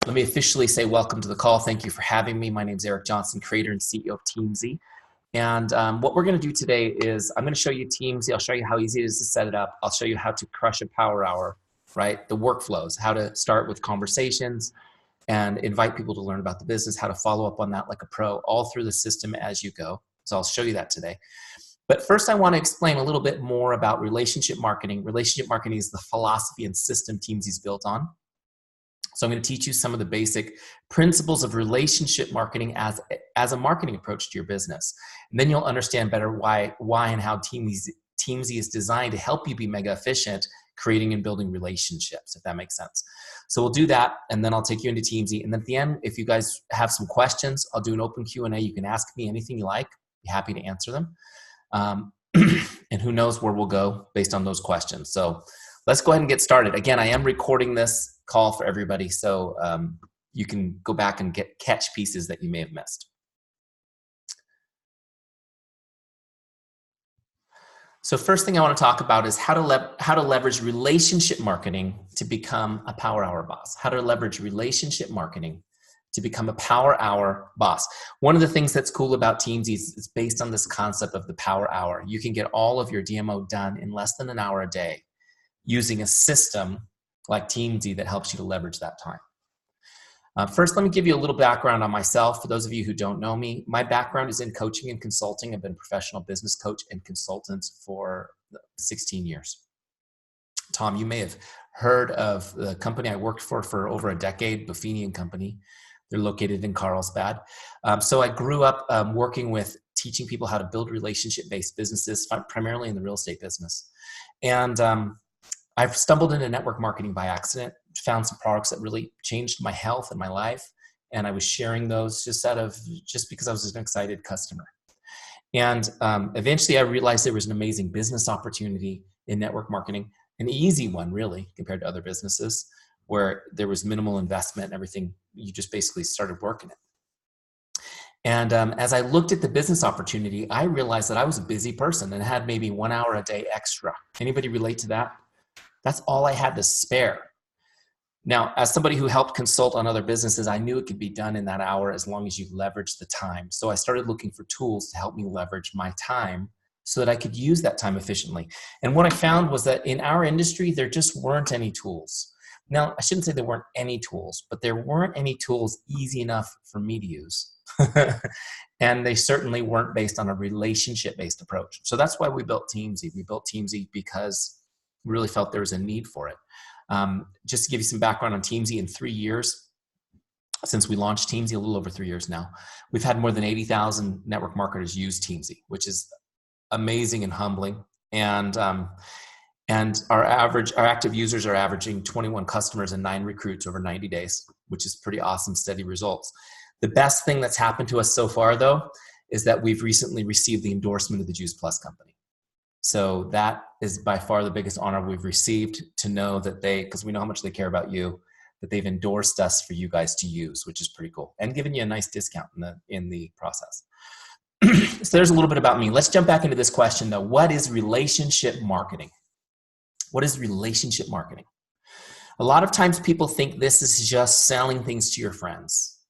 Let me officially say welcome to the call. Thank you for having me. My name is Eric Johnson, creator and CEO of Teamzy. And what we're going to do today is I'm going to show you Teamzy. I'll show you how easy it is to set it up. I'll show you how to crush a power hour, right? The workflows, how to start with conversations and invite people to learn about the business, how to follow up on that like a pro, all through the system as you go. So I'll show you that today. But first, I want to explain a little bit more about relationship marketing. Relationship marketing is the philosophy and system Teamzy's built on. So I'm going to teach you some of the basic principles of relationship marketing as a marketing approach to your business. And then you'll understand better why and how Teamzy is designed to help you be mega efficient creating and building relationships, if that makes sense. So we'll do that, and then I'll take you into Teamzy. And then at the end, if you guys have some questions, I'll do an open Q&A. You can ask me anything you like. Be happy to answer them. And who knows where we'll go based on those questions. So let's go ahead and get started. Again, I am recording this call for everybody, so you can go back and catch pieces that you may have missed. So first thing I want to talk about is how to leverage relationship marketing to become a power hour boss. How to leverage relationship marketing to become a power hour boss. One of the things that's cool about Teamzy is it's based on this concept of the power hour. You can get all of your DMO done in less than an hour a day using a system like Teamzy that helps you to leverage that time. First, let me give you a little background on myself. For those of you who don't know me, my background is in coaching and consulting. I've been a professional business coach and consultant for 16 years. Tom, you may have heard of the company I worked for over a decade, Buffini & Company. They're located in Carlsbad. So I grew up working with teaching people how to build relationship-based businesses, primarily in the real estate business. And I've stumbled into network marketing by accident, found some products that really changed my health and my life. And I was sharing those just because I was an excited customer. And eventually I realized there was an amazing business opportunity in network marketing, an easy one really compared to other businesses where there was minimal investment and everything. You just basically started working it. And as I looked at the business opportunity, I realized that I was a busy person and had maybe 1 hour a day extra. Anybody relate to that? That's all I had to spare. Now, as somebody who helped consult on other businesses, I knew it could be done in that hour as long as you leverage the time. So I started looking for tools to help me leverage my time so that I could use that time efficiently. And what I found was that in our industry, there just weren't any tools. Now, I shouldn't say there weren't any tools, but there weren't any tools easy enough for me to use. And they certainly weren't based on a relationship-based approach. So that's why we built Teamzy. We built Teamzy because we really felt there was a need for it. Just to give you some background on Teamzy, in 3 years, since we launched Teamzy, a little over 3 years now, we've had more than 80,000 network marketers use Teamzy, which is amazing and humbling. And our active users are averaging 21 customers and 9 recruits over 90 days, which is pretty awesome, steady results. The best thing that's happened to us so far, though, is that we've recently received the endorsement of the Juice Plus company. So that is by far the biggest honor we've received, to know that because we know how much they care about you, that they've endorsed us for you guys to use, which is pretty cool, and given you a nice discount in the process. So there's a little bit about me. Let's jump back into this question though. What is relationship marketing? What is relationship marketing? A lot of times people think this is just selling things to your friends.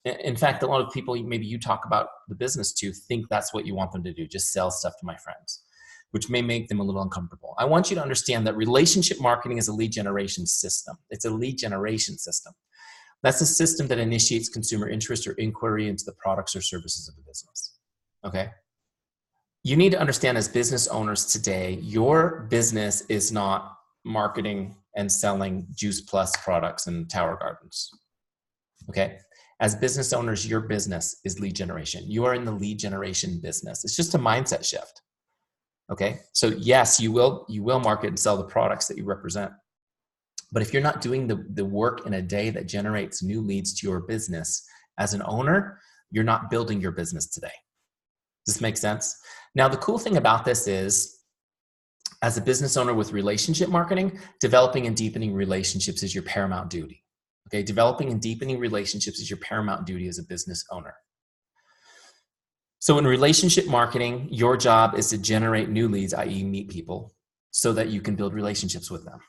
In fact, a lot of people, maybe you talk about the business to, think that's what you want them to do, just sell stuff to my friends, which may make them a little uncomfortable. I want you to understand that relationship marketing is a lead generation system. It's a lead generation system. That's a system that initiates consumer interest or inquiry into the products or services of the business. Okay? You need to understand, as business owners today, your business is not marketing and selling Juice Plus products and Tower Gardens. Okay? As business owners, your business is lead generation. You are in the lead generation business. It's just a mindset shift. Okay, so yes, you will market and sell the products that you represent. But if you're not doing the work in a day that generates new leads to your business as an owner, you're not building your business today. Does this make sense? Now, the cool thing about this is, as a business owner with relationship marketing, developing and deepening relationships is your paramount duty. Okay, developing and deepening relationships is your paramount duty as a business owner. So in relationship marketing, your job is to generate new leads, i.e. meet people, so that you can build relationships with them.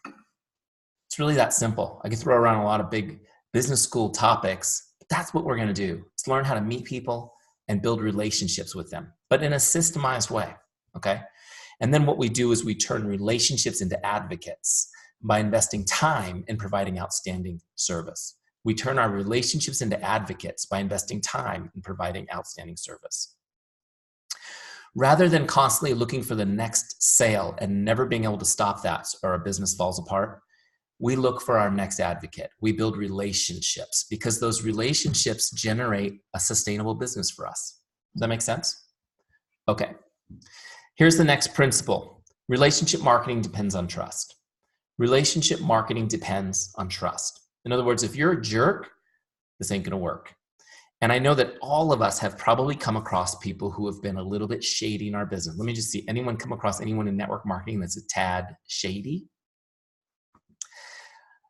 It's really that simple. I can throw around a lot of big business school topics. That's what we're going to do. Let's learn how to meet people and build relationships with them, but in a systemized way, okay? And then what we do is we turn relationships into advocates by investing time in providing outstanding service. We turn our relationships into advocates by investing time in providing outstanding service. Rather than constantly looking for the next sale and never being able to stop that or a business falls apart, we look for our next advocate. We build relationships because those relationships generate a sustainable business for us. Does that make sense? Okay. Here's the next principle. Relationship marketing depends on trust. Relationship marketing depends on trust. In other words, if you're a jerk, this ain't gonna work. And I know that all of us have probably come across people who have been a little bit shady in our business. Let me just see, anyone come across anyone in network marketing that's a tad shady?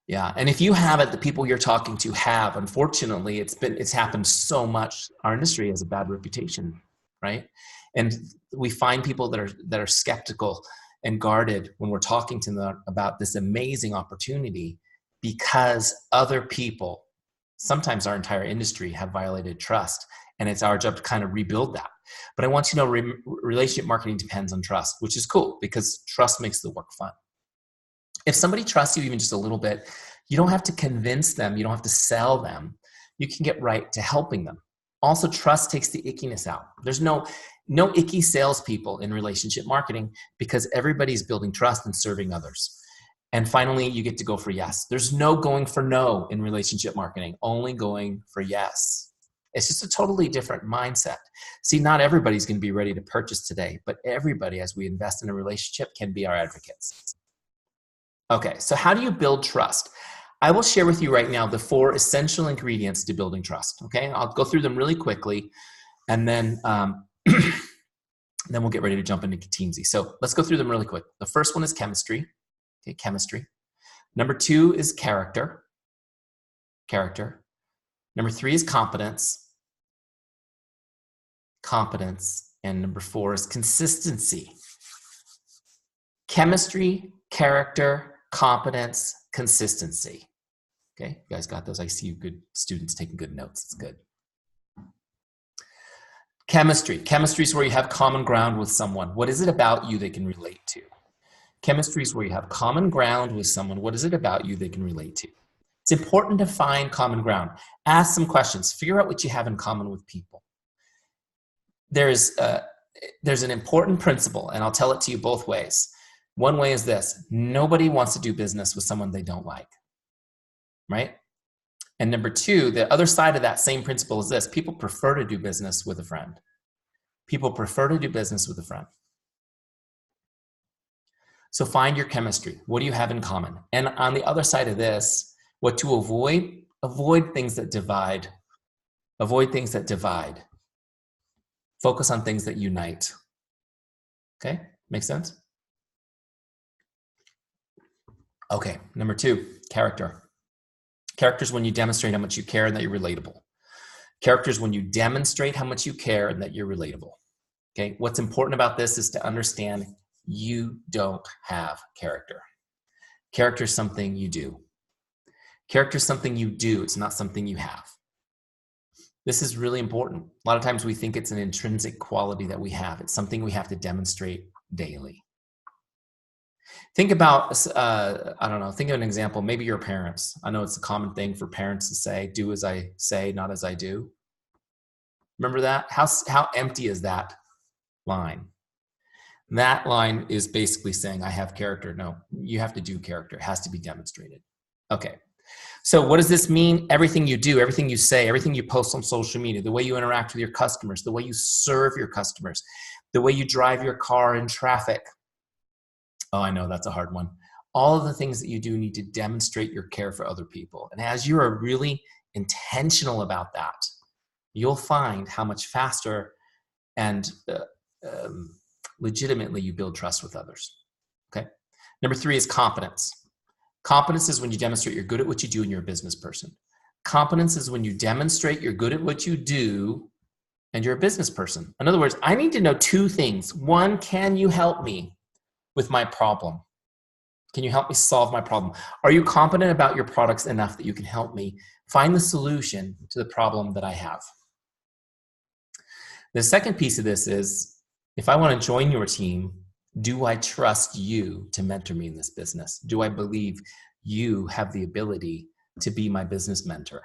Yeah, and if you haven't, the people you're talking to have. Unfortunately, it's happened so much. Our industry has a bad reputation, right? And we find people that are skeptical and guarded when we're talking to them about this amazing opportunity because other people, sometimes our entire industry, have violated trust, and it's our job to kind of rebuild that. But I want you to know relationship marketing depends on trust, which is cool because trust makes the work fun. If somebody trusts you even just a little bit, you don't have to convince them. You don't have to sell them. You can get right to helping them. Also, trust takes the ickiness out. There's no icky salespeople in relationship marketing because everybody's building trust and serving others. And finally, you get to go for yes. There's no going for no in relationship marketing, only going for yes. It's just a totally different mindset. See, not everybody's going to be ready to purchase today, but everybody, as we invest in a relationship, can be our advocates. Okay, so how do you build trust? I will share with you right now the 4 essential ingredients to building trust, okay? I'll go through them really quickly, and then, then we'll get ready to jump into Teamzy. So let's go through them really quick. The first one is chemistry, okay, chemistry. Number 2 is character. Number 3 is competence. And number 4 is consistency. Chemistry, character, competence, consistency. Okay, you guys got those? I see you good students taking good notes. It's good. Chemistry. Chemistry is where you have common ground with someone. What is it about you they can relate to? Chemistry is where you have common ground with someone. What is it about you they can relate to? It's important to find common ground. Ask some questions. Figure out what you have in common with people. There's an important principle, and I'll tell it to you both ways. One way is this: nobody wants to do business with someone they don't like, right? And number 2, the other side of that same principle is this: people prefer to do business with a friend. People prefer to do business with a friend. So find your chemistry. What do you have in common? And on the other side of this, what to avoid? Avoid things that divide. Avoid things that divide. Focus on things that unite. Okay, makes sense? Okay, number 2, character. Character is when you demonstrate how much you care and that you're relatable. Character is when you demonstrate how much you care and that you're relatable. Okay, what's important about this is to understand you don't have character. Character is something you do. Character is something you do, it's not something you have. This is really important. A lot of times we think it's an intrinsic quality that we have. It's something we have to demonstrate daily. Think about, I don't know, think of an example. Maybe your parents. I know it's a common thing for parents to say, do as I say, not as I do. Remember that? How empty is that line? That line is basically saying, I have character. No, you have to do character. It has to be demonstrated. Okay. So what does this mean? Everything you do, everything you say, everything you post on social media, the way you interact with your customers, the way you serve your customers, the way you drive your car in traffic. Oh, I know that's a hard one. All of the things that you do need to demonstrate your care for other people. And as you are really intentional about that, you'll find how much faster and legitimately you build trust with others. Okay. Number 3 is competence. Competence is when you demonstrate you're good at what you do and you're a business person. Competence is when you demonstrate you're good at what you do and you're a business person. In other words, I need to know 2 things. 1, can you help me with my problem? Can you help me solve my problem? Are you competent about your products enough that you can help me find the solution to the problem that I have? The second piece of this is, if I want to join your team, do I trust you to mentor me in this business? Do I believe you have the ability to be my business mentor?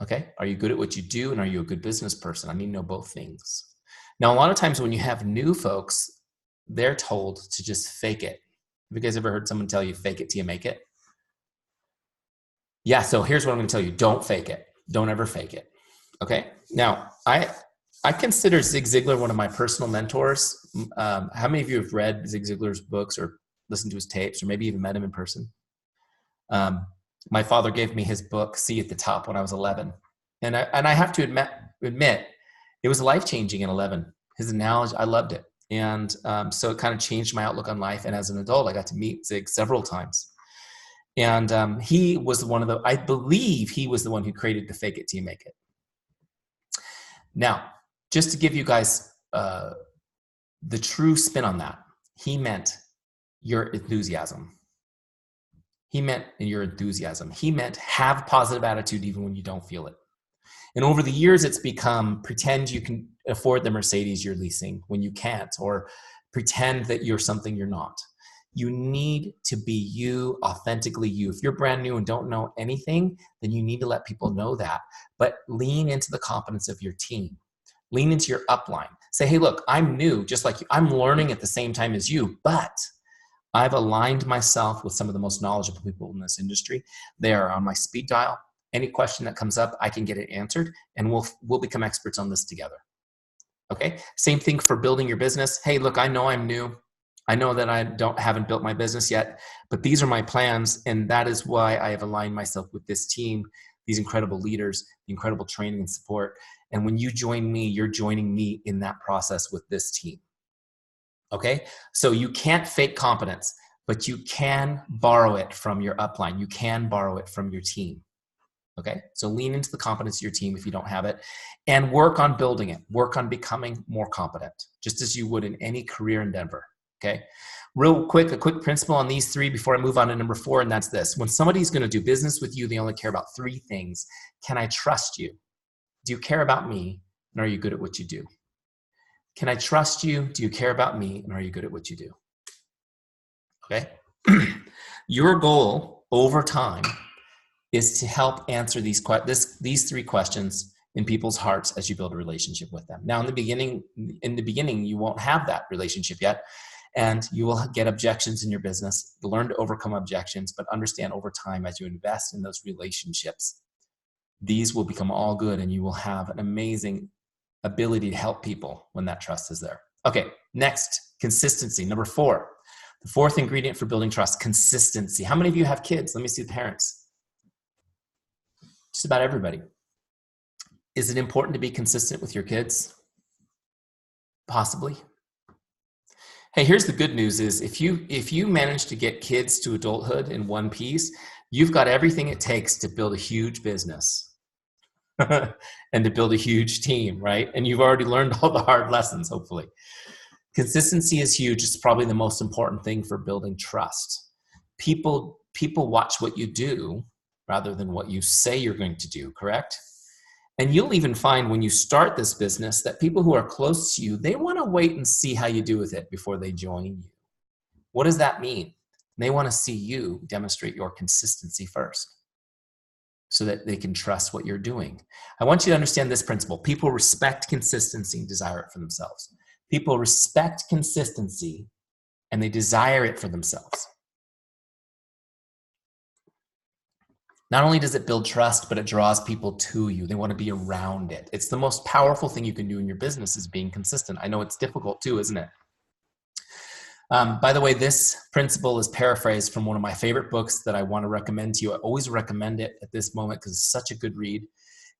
Okay, are you good at what you do, and are you a good business person? I need to know both things. Now, a lot of times when you have new folks, they're told to just fake it. Have you guys ever heard someone tell you, fake it till you make it? Yeah, so here's what I'm gonna tell you. Don't fake it. Don't ever fake it. Okay, now I consider Zig Ziglar one of my personal mentors. How many of you have read Zig Ziglar's books or listened to his tapes or maybe even met him in person? My father gave me his book, See at the Top, when I was 11. And I have to admit, it was life-changing at 11. His analogy, I loved it. And so it kind of changed my outlook on life. And as an adult, I got to meet Zig several times. And he was I believe he was the one who created the fake it till you make it. Now, just to give you guys the true spin on that, he meant your enthusiasm. He meant your enthusiasm. He meant have positive attitude even when you don't feel it. And over the years, it's become pretend you can afford the Mercedes you're leasing when you can't, or pretend that you're something you're not. You need to be you, authentically you. If you're brand new and don't know anything, then you need to let people know that. But lean into the competence of your team. Lean into your upline. Say, hey, look, I'm new, just like you. I'm learning at the same time as you, but I've aligned myself with some of the most knowledgeable people in this industry. They are on my speed dial. Any question that comes up, I can get it answered, and we'll become experts on this together. Okay? Same thing for building your business. Hey, look, I know I'm new. I know that I haven't built my business yet, but these are my plans, and that is why I have aligned myself with this team, these incredible leaders, the incredible training and support. And when you join me, you're joining me in that process with this team. Okay? So you can't fake competence, but you can borrow it from your upline. You can borrow it from your team. Okay? So lean into the competence of your team if you don't have it, and work on building it. Work on becoming more competent, just as you would in any career endeavor. Okay? Real quick, a quick principle on these three before I move on to number 4, and that's this. When somebody's going to do business with you, they only care about 3 things. Can I trust you? Do you care about me? And are you good at what you do? Can I trust you? Do you care about me? And are you good at what you do? Okay? Your goal over time is to help answer these 3 questions in people's hearts as you build a relationship with them. Now, in the beginning, you won't have that relationship yet, and you will get objections in your business. Learn to overcome objections, but understand over time as you invest in those relationships, these will become all good, and you will have an amazing ability to help people when that trust is there. Okay, next, consistency. Number 4, the 4th ingredient for building trust, consistency. How many of you have kids? Let me see the parents. Just about everybody. Is it important to be consistent with your kids? Possibly. Hey, here's the good news is if you manage to get kids to adulthood in one piece, you've got everything it takes to build a huge business and to build a huge team, right? And you've already learned all the hard lessons, hopefully. Consistency is huge. It's probably the most important thing for building trust. People watch what you do rather than what you say you're going to do, correct? And you'll even find when you start this business that people who are close to you, they want to wait and see how you do with it before they join you. What does that mean? They want to see you demonstrate your consistency first so that they can trust what you're doing. I want you to understand this principle. People respect consistency and desire it for themselves. People respect consistency and they desire it for themselves. Not only does it build trust, but it draws people to you. They want to be around it. It's the most powerful thing you can do in your business is being consistent. I know it's difficult too, isn't it? By the way, this principle is paraphrased from one of my favorite books that I want to recommend to you. I always recommend it at this moment because it's such a good read.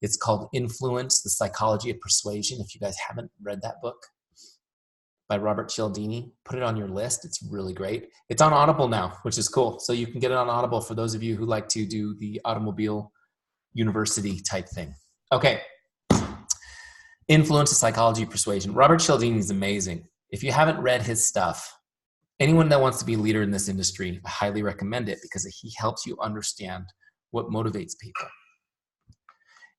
It's called Influence, The Psychology of Persuasion. If you guys haven't read that book, by Robert Cialdini, put it on your list. It's really great. It's on Audible now, which is cool. So you can get it on Audible for those of you who like to do the automobile university type thing. Okay. Influence, the Psychology of Persuasion. Robert Cialdini is amazing. If you haven't read his stuff, Anyone that wants to be a leader in this industry, I highly recommend it because he helps you understand what motivates people.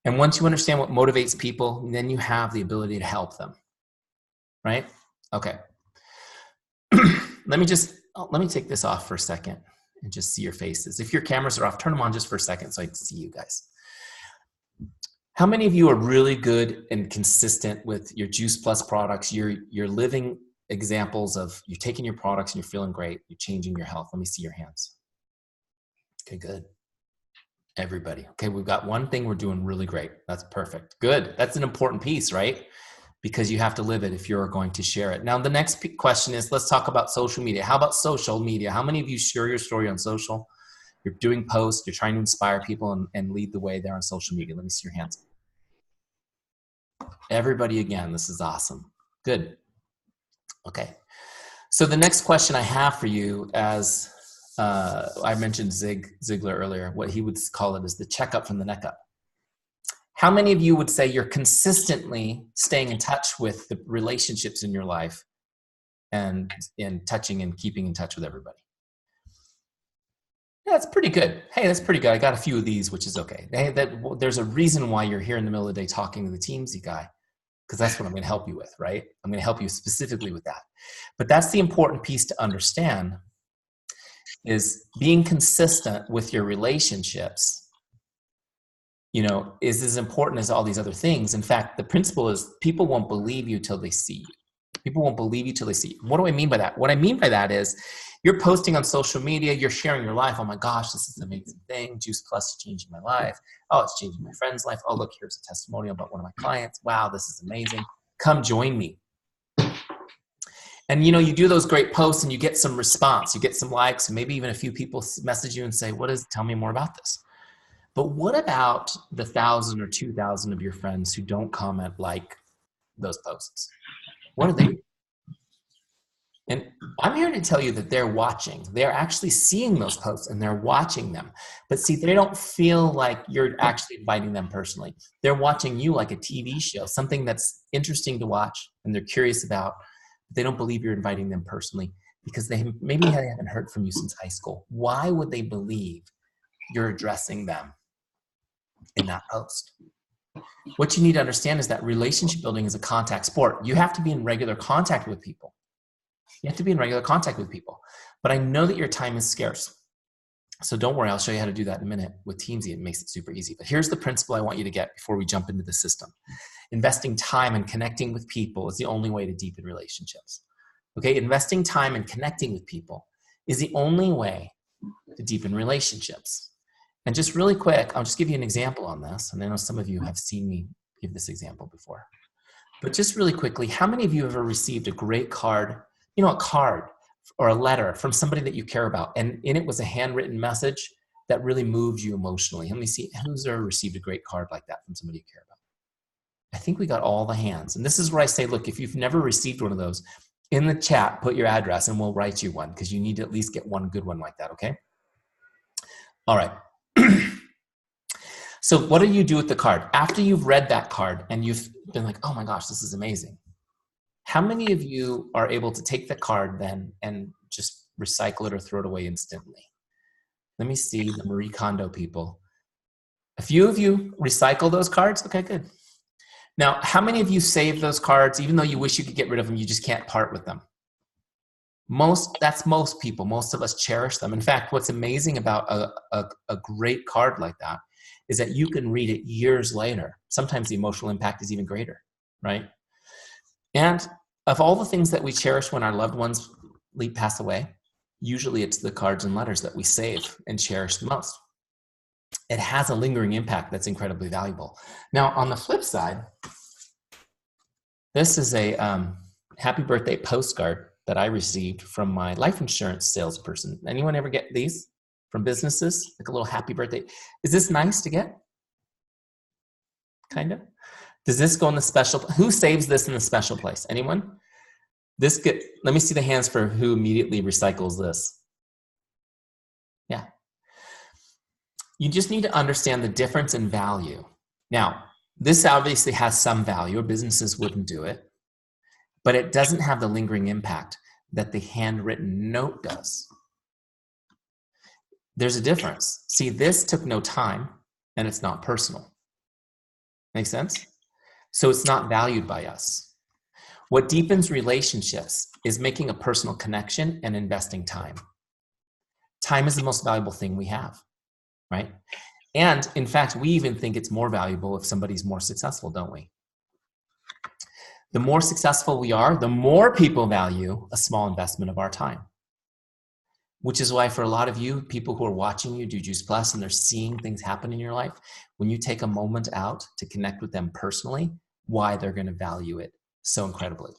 And once you understand what motivates people, then you have the ability to help them, right? Okay. Let me take this off for a second and just see your faces. If your cameras are off, turn them on just for a second so I can see you guys. How many of you are really good and consistent with your Juice Plus products? You're living examples of you're taking your products and you're feeling great. You're changing your health. Let me see your hands. Okay, good. Everybody. Okay, we've got one thing we're doing really great. That's perfect. Good. That's an important piece, right? Because you have to live it if you're going to share it. Now, the next question is, let's talk about social media. How about social media? How many of you share your story on social? You're doing posts, you're trying to inspire people and lead the way there on social media. Let me see your hands. Everybody again, this is awesome. Good. Okay. So the next question I have for you, as I mentioned Ziglar earlier, what he would call it is the checkup from the neck up. How many of you would say you're consistently staying in touch with the relationships in your life and in touching and keeping in touch with everybody? Yeah, that's pretty good. Hey, that's pretty good. I got a few of these, which is okay. Hey, there's a reason why you're here in the middle of the day talking to the Teamzy guy, because that's what I'm going to help you with, right? I'm going to help you specifically with that. But that's the important piece to understand, is being consistent with your relationships, you know, is as important as all these other things. In fact, the principle is people won't believe you till they see you. People won't believe you till they see you. What do I mean by that? What I mean by that is you're posting on social media, you're sharing your life. Oh my gosh, this is an amazing thing. Juice Plus is changing my life. Oh, it's changing my friend's life. Oh, look, here's a testimonial about one of my clients. Wow, this is amazing. Come join me. And you know, you do those great posts and you get some response, you get some likes, and maybe even a few people message you and say, tell me more about this. But what about the 1,000 or 2,000 of your friends who don't comment like those posts? What are they? And I'm here to tell you that they're watching. They're actually seeing those posts and they're watching them. But see, they don't feel like you're actually inviting them personally. They're watching you like a TV show, something that's interesting to watch and they're curious about. But they don't believe you're inviting them personally because maybe they haven't heard from you since high school. Why would they believe you're addressing them in that post? What you need to understand is that relationship building is a contact sport. You have to be in regular contact with people. You have to be in regular contact with people. But I know that your time is scarce. So don't worry, I'll show you how to do that in a minute with Teamzy. It makes it super easy. But here's the principle I want you to get before we jump into the system. Investing time and connecting with people is the only way to deepen relationships. Okay, investing time and connecting with people is the only way to deepen relationships. And just really quick, I'll just give you an example on this. And I know some of you have seen me give this example before. But just really quickly, how many of you have ever received a great card, you know, a card or a letter from somebody that you care about, and in it was a handwritten message that really moved you emotionally? Let me see, who's ever received a great card like that from somebody you care about? I think we got all the hands. And this is where I say, look, if you've never received one of those, in the chat, put your address and we'll write you one, because you need to at least get one good one like that, okay? All right. So what do you do with the card? After you've read that card and you've been like, oh my gosh, this is amazing. How many of you are able to take the card then and just recycle it or throw it away instantly? Let me see the Marie Kondo people. A few of you recycle those cards? Okay, good. Now, how many of you save those cards, even though you wish you could get rid of them, you just can't part with them? That's most people. Most of us cherish them. In fact, what's amazing about a great card like that is that you can read it years later. Sometimes the emotional impact is even greater, right? And of all the things that we cherish when our loved ones pass away, usually it's the cards and letters that we save and cherish the most. It has a lingering impact that's incredibly valuable. Now, on the flip side, this is a happy birthday postcard that I received from my life insurance salesperson. Anyone ever get these from businesses? Like a little happy birthday. Is this nice to get? Kind of. Does this go in the special? Who saves this in the special place? Anyone? Let me see the hands for who immediately recycles this. Yeah. You just need to understand the difference in value. Now, this obviously has some value, or businesses wouldn't do it, but it doesn't have the lingering impact. that the handwritten note does. There's a difference. See, this took no time and it's not personal. Make sense? So it's not valued by us. What deepens relationships is making a personal connection and investing time. Time is the most valuable thing we have, right? And in fact, we even think it's more valuable if somebody's more successful, don't we? The more successful we are, the more people value a small investment of our time. Which is why for a lot of you, people who are watching you do Juice Plus and they're seeing things happen in your life, when you take a moment out to connect with them personally, why they're going to value it so incredibly.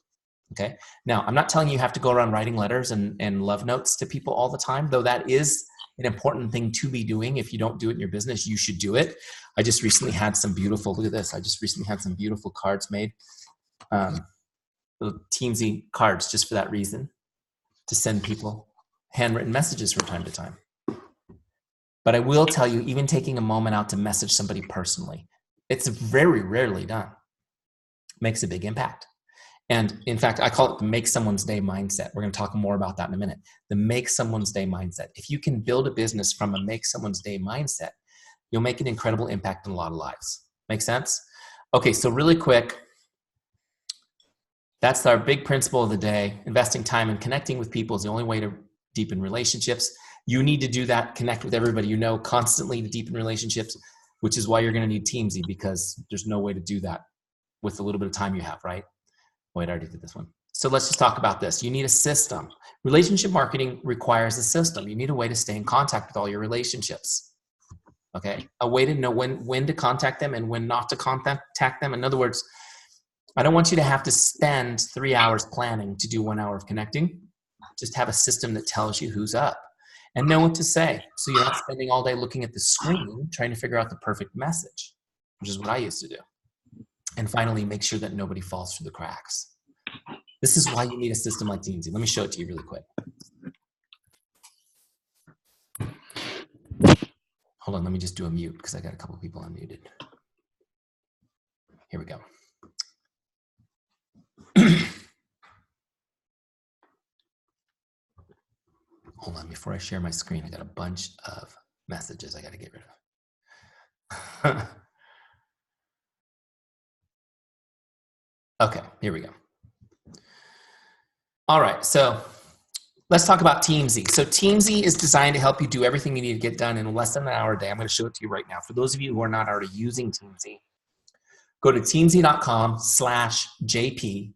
Okay. Now, I'm not telling you have to go around writing letters and love notes to people all the time, though that is an important thing to be doing. If you don't do it in your business, you should do it. I just recently had some beautiful, look at this. I just recently had some beautiful cards made. Little Teamzy cards just for that reason, to send people handwritten messages from time to time. But I will tell you, even taking a moment out to message somebody personally, it's very rarely done, makes a big impact. And in fact, I call it the make someone's day mindset. We're going to talk more about that in a minute. The make someone's day mindset. If you can build a business from a make someone's day mindset, you'll make an incredible impact in a lot of lives. Make sense? Okay, so really quick, that's our big principle of the day. Investing time and connecting with people is the only way to deepen relationships. You need to do that, connect with everybody you know constantly to deepen relationships, which is why you're going to need Teamzy, because there's no way to do that with the little bit of time you have, right? Wait, I already did this one. So let's just talk about this. You need a system. Relationship marketing requires a system. You need a way to stay in contact with all your relationships. Okay? A way to know when to contact them and when not to contact them. In other words, I don't want you to have to spend 3 hours planning to do 1 hour of connecting. Just have a system that tells you who's up and know what to say. So you're not spending all day looking at the screen trying to figure out the perfect message, which is what I used to do. And finally, make sure that nobody falls through the cracks. This is why you need a system like Teamzy. Let me show it to you really quick. Hold on, let me just do a mute because I got a couple of people unmuted. Here we go. Hold on, before I share my screen, I got a bunch of messages I got to get rid of. Okay, here we go. All right, so let's talk about Teamzy. So Teamzy is designed to help you do everything you need to get done in less than an hour a day. I'm going to show it to you right now. For those of you who are not already using Teamzy, go to teamzy.com/JP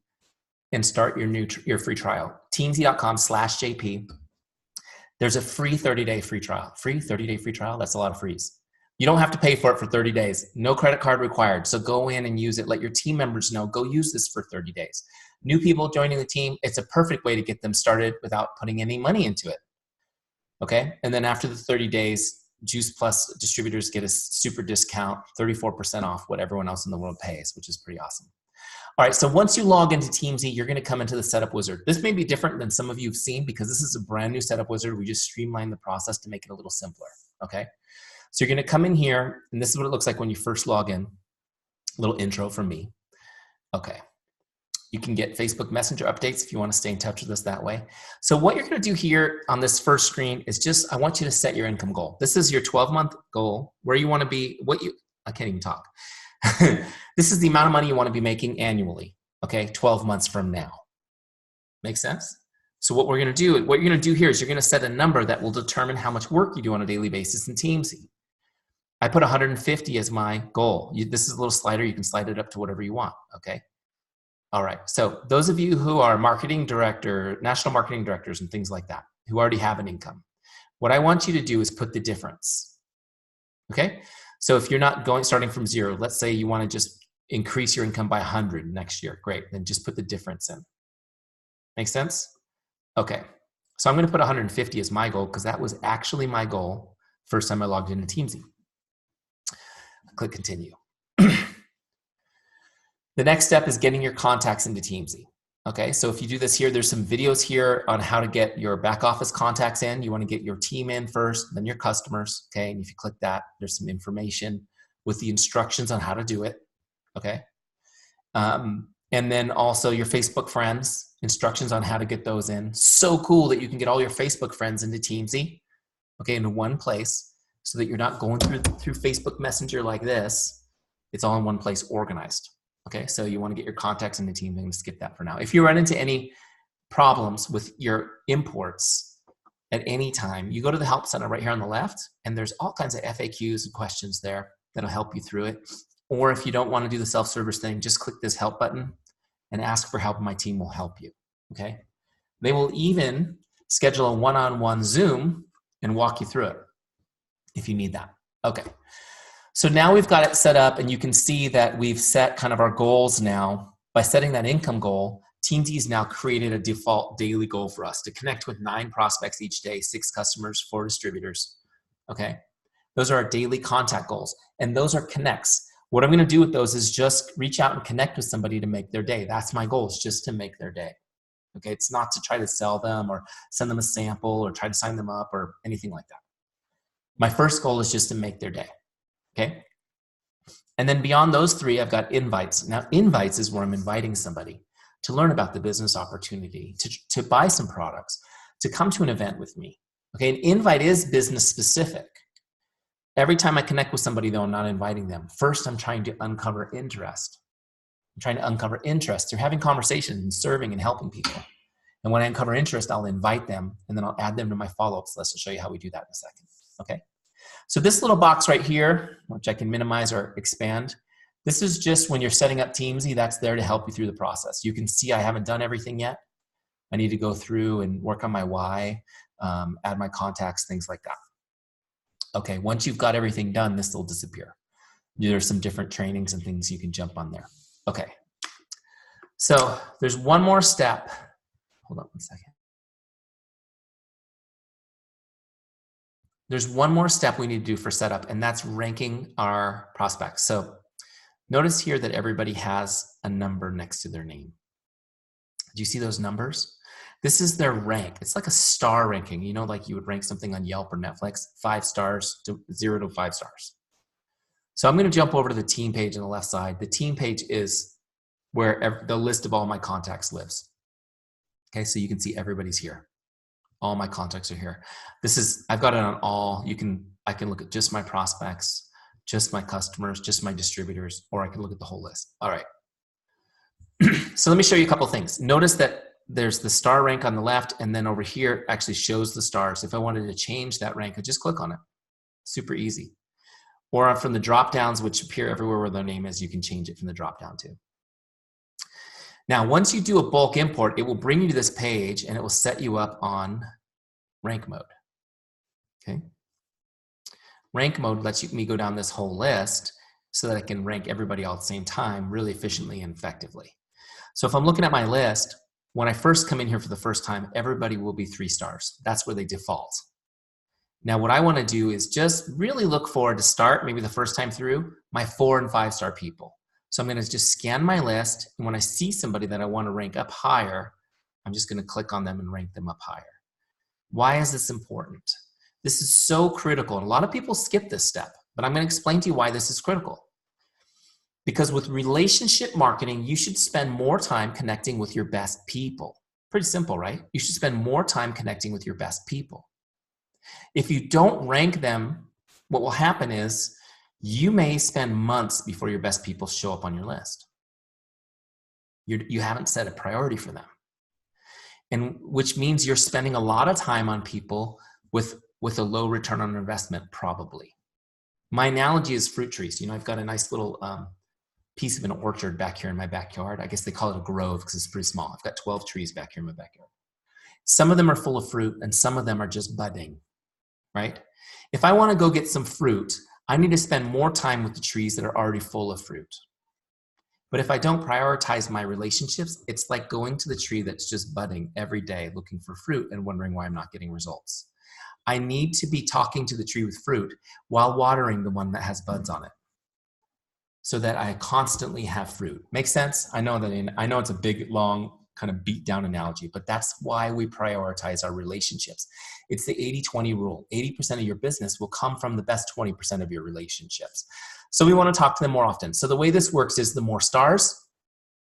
and start your free trial. Teamzy.com/JP. There's a free 30-day free trial. Free 30-day free trial? That's a lot of frees. You don't have to pay for it for 30 days. No credit card required. So go in and use it. Let your team members know. Go use this for 30 days. New people joining the team, it's a perfect way to get them started without putting any money into it. Okay? And then after the 30 days, Juice Plus distributors get a super discount, 34% off what everyone else in the world pays, which is pretty awesome. All right, so once you log into Teamzy, you're going to come into the setup wizard. This may be different than some of you have seen because this is a brand new setup wizard. We just streamlined the process to make it a little simpler, okay? So you're going to come in here, and this is what it looks like when you first log in. A little intro from me. Okay. You can get Facebook Messenger updates if you want to stay in touch with us that way. So what you're going to do here on this first screen is just, I want you to set your income goal. This is your 12-month goal, where you want to be, I can't even talk. This is the amount of money you want to be making annually, okay, 12 months from now. Make sense? So what you're going to do here is you're going to set a number that will determine how much work you do on a daily basis in Teamzy. I put 150 as my goal. This is a little slider. You can slide it up to whatever you want, okay? All right, so those of you who are marketing director, national marketing directors and things like that, who already have an income, what I want you to do is put the difference, okay? So if you're not starting from zero, let's say you want to just increase your income by 100 next year, great, then just put the difference in. Make sense? Okay, so I'm going to put 150 as my goal because that was actually my goal first time I logged into Teamzy. Click continue. The next step is getting your contacts into Teamzy. Okay, so if you do this here, there's some videos here on how to get your back office contacts in. You want to get your team in first, then your customers. Okay, and if you click that, there's some information with the instructions on how to do it. Okay, and then also your Facebook friends instructions on how to get those in. So cool that you can get all your Facebook friends into Teamzy, okay, into one place, so that you're not going through Facebook Messenger like this. It's all in one place, organized. Okay, so you want to get your contacts into Teamzy. I'm going to skip that for now. If you run into any problems with your imports at any time, you go to the Help Center right here on the left, and there's all kinds of FAQs and questions there that'll help you through it. Or if you don't want to do the self-service thing, just click this help button and ask for help, and my team will help you, okay? They will even schedule a one-on-one Zoom and walk you through it if you need that. Okay, so now we've got it set up, and you can see that we've set kind of our goals now. By setting that income goal, Teamzy's now created a default daily goal for us to connect with 9 prospects each day, 6 customers, 4 distributors, okay? Those are our daily contact goals, and those are connects. What I'm gonna do with those is just reach out and connect with somebody to make their day. That's my goal, is just to make their day. Okay, it's not to try to sell them or send them a sample or try to sign them up or anything like that. My first goal is just to make their day, okay? And then beyond those 3, I've got invites. Now, invites is where I'm inviting somebody to learn about the business opportunity, to buy some products, to come to an event with me. Okay, an invite is business specific. Every time I connect with somebody, though, I'm not inviting them. First, I'm trying to uncover interest. I'm trying to uncover interest through having conversations and serving and helping people. And when I uncover interest, I'll invite them, and then I'll add them to my follow-ups list. I'll show you how we do that in a second, okay? So this little box right here, which I can minimize or expand, this is just when you're setting up Teamzy, that's there to help you through the process. You can see I haven't done everything yet. I need to go through and work on my why, add my contacts, things like that. Okay, once you've got everything done, this will disappear. There's some different trainings and things you can jump on there. Okay, so there's one more step. Hold on one second. There's one more step we need to do for setup, and that's ranking our prospects. So notice here that everybody has a number next to their name. Do you see those numbers? This is their rank. It's like a star ranking. You know, like you would rank something on Yelp or Netflix, 5 stars to 0 to 5 stars. So I'm going to jump over to the team page on the left side. The team page is where the list of all my contacts lives. Okay, so you can see everybody's here. All my contacts are here. This is, I've got it on all. I can look at just my prospects, just my customers, just my distributors, or I can look at the whole list. All right. So let me show you a couple things. Notice that there's the star rank on the left, and then over here it actually shows the stars. If I wanted to change that rank, I just click on it. Super easy. Or from the drop downs, which appear everywhere where their name is, you can change it from the drop down too. Now, once you do a bulk import, it will bring you to this page and it will set you up on rank mode. Okay. Rank mode lets me go down this whole list so that I can rank everybody all at the same time really efficiently and effectively. So if I'm looking at my list, when I first come in here for the first time, everybody will be 3 stars. That's where they default. Now, what I want to do is just really look forward to start, maybe the first time through, my 4 and 5 star people. So I'm going to just scan my list, and when I see somebody that I want to rank up higher, I'm just going to click on them and rank them up higher. Why is this important? This is so critical, and a lot of people skip this step, but I'm going to explain to you why this is critical. Because with relationship marketing, you should spend more time connecting with your best people. Pretty simple, right? You should spend more time connecting with your best people. If you don't rank them, what will happen is you may spend months before your best people show up on your list. You haven't set a priority for them. And which means you're spending a lot of time on people with a low return on investment, probably. My analogy is fruit trees. You know, I've got a nice little piece of an orchard back here in my backyard. I guess they call it a grove because it's pretty small. I've got 12 trees back here in my backyard. Some of them are full of fruit and some of them are just budding, right? If I want to go get some fruit, I need to spend more time with the trees that are already full of fruit. But if I don't prioritize my relationships, it's like going to the tree that's just budding every day looking for fruit and wondering why I'm not getting results. I need to be talking to the tree with fruit while watering the one that has buds on it, so that I constantly have fruit. Make sense? I know it's a big, long, kind of beat down analogy, but that's why we prioritize our relationships. It's the 80-20 rule. 80% of your business will come from the best 20% of your relationships. So we want to talk to them more often. So the way this works is the more stars,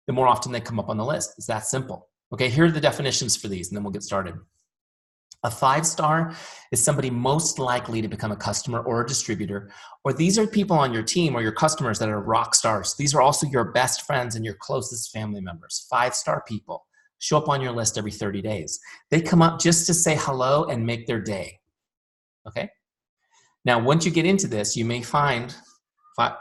the more often they come up on the list. It's that simple. Okay, here are the definitions for these, and then we'll get started. A 5-star is somebody most likely to become a customer or a distributor, or these are people on your team or your customers that are rock stars. These are also your best friends and your closest family members. 5-star people show up on your list every 30 days. They come up just to say hello and make their day. Okay? Now, once you get into this, you may find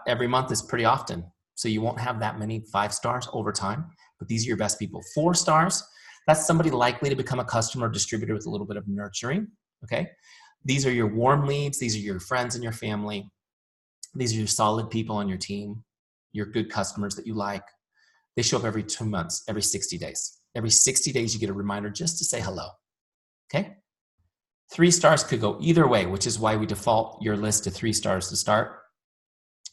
every month is pretty often. So you won't have that many 5 stars over time, but these are your best people. 4 stars, that's somebody likely to become a customer or distributor with a little bit of nurturing, okay? These are your warm leads. These are your friends and your family. These are your solid people on your team, your good customers that you like. They show up every 2 months, every 60 days. Every 60 days, you get a reminder just to say hello, okay? 3 stars could go either way, which is why we default your list to 3 stars to start.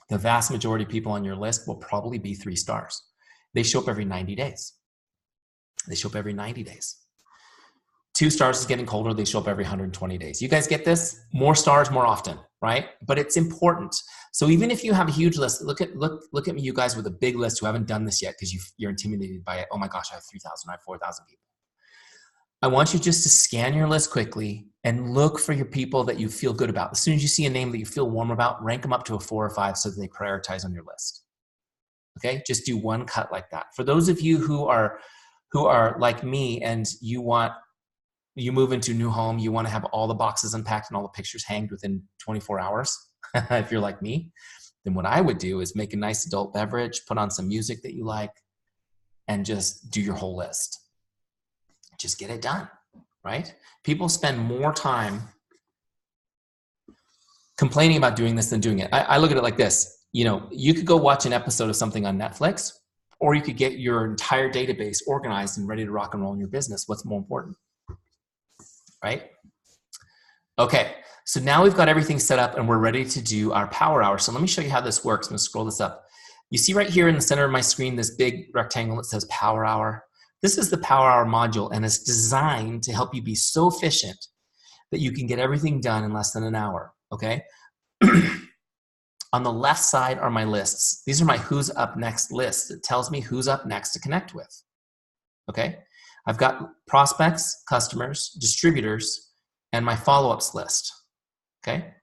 The vast majority of people on your list will probably be 3 stars. They show up every 90 days. They show up every 90 days. 2 stars is getting colder. They show up every 120 days. You guys get this? More stars more often, right? But it's important. So even if you have a huge list, look at me, you guys with a big list who haven't done this yet because you're intimidated by it. Oh my gosh, I have 3,000, I have 4,000 people. I want you just to scan your list quickly and look for your people that you feel good about. As soon as you see a name that you feel warm about, rank them up to a 4 or 5 so that they prioritize on your list. Okay, just do one cut like that. For those of you who are like me and you move into a new home, you want to have all the boxes unpacked and all the pictures hanged within 24 hours, if you're like me, then what I would do is make a nice adult beverage, put on some music that you like, and just do your whole list. Just get it done, right? People spend more time complaining about doing this than doing it. I look at it like this. You know, you could go watch an episode of something on Netflix, or you could get your entire database organized and ready to rock and roll in your business. What's more important, right? Okay, so now we've got everything set up and we're ready to do our power hour. So let me show you how this works. I'm gonna scroll this up. You see right here in the center of my screen, this big rectangle that says power hour. This is the power hour module, and it's designed to help you be so efficient that you can get everything done in less than an hour, okay? On the left side are my lists. These are my who's up next lists. It tells me who's up next to connect with, okay? I've got prospects, customers, distributors, and my follow-ups list, okay?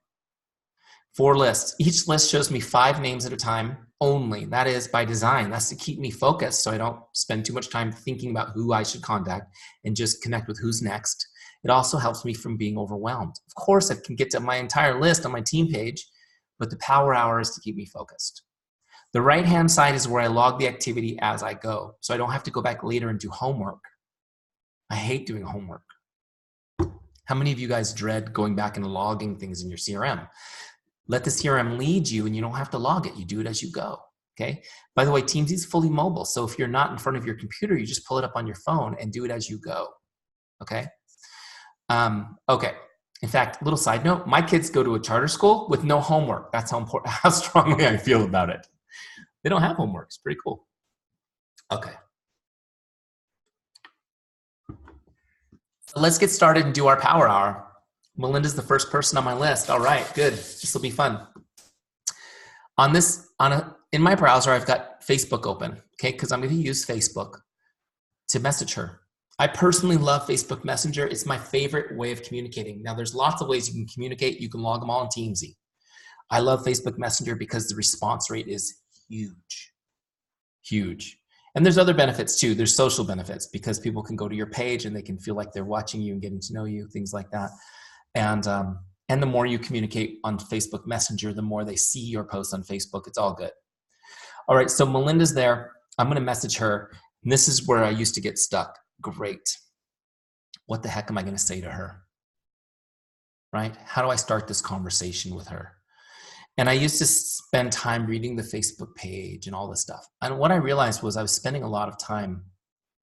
4 lists. Each list shows me 5 names at a time only. That is by design. That's to keep me focused so I don't spend too much time thinking about who I should contact and just connect with who's next. It also helps me from being overwhelmed. Of course, I can get to my entire list on my team page, but the power hour is to keep me focused. The right-hand side is where I log the activity as I go, so I don't have to go back later and do homework. I hate doing homework. How many of you guys dread going back and logging things in your CRM? Let the CRM lead you and you don't have to log it. You do it as you go, okay? By the way, Teamzy is fully mobile, so if you're not in front of your computer, you just pull it up on your phone and do it as you go, okay? Okay. In fact, little side note, my kids go to a charter school with no homework. That's how important, how strongly I feel about it. They don't have homework. It's pretty cool. Okay. So let's get started and do our power hour. Malinda's the first person on my list. All right, good. This will be fun. In my browser, I've got Facebook open, okay? Because I'm going to use Facebook to message her. I personally love Facebook Messenger. It's my favorite way of communicating. Now, there's lots of ways you can communicate. You can log them all in Teamzy. I love Facebook Messenger because the response rate is huge, huge. And there's other benefits too. There's social benefits because people can go to your page and they can feel like they're watching you and getting to know you, things like that. And the more you communicate on Facebook Messenger, the more they see your posts on Facebook. It's all good. All right, so Malinda's there. I'm going to message her. And this is where I used to get stuck. Great. What the heck am I going to say to her? Right? How do I start this conversation with her? And I used to spend time reading the Facebook page and all this stuff. And what I realized was I was spending a lot of time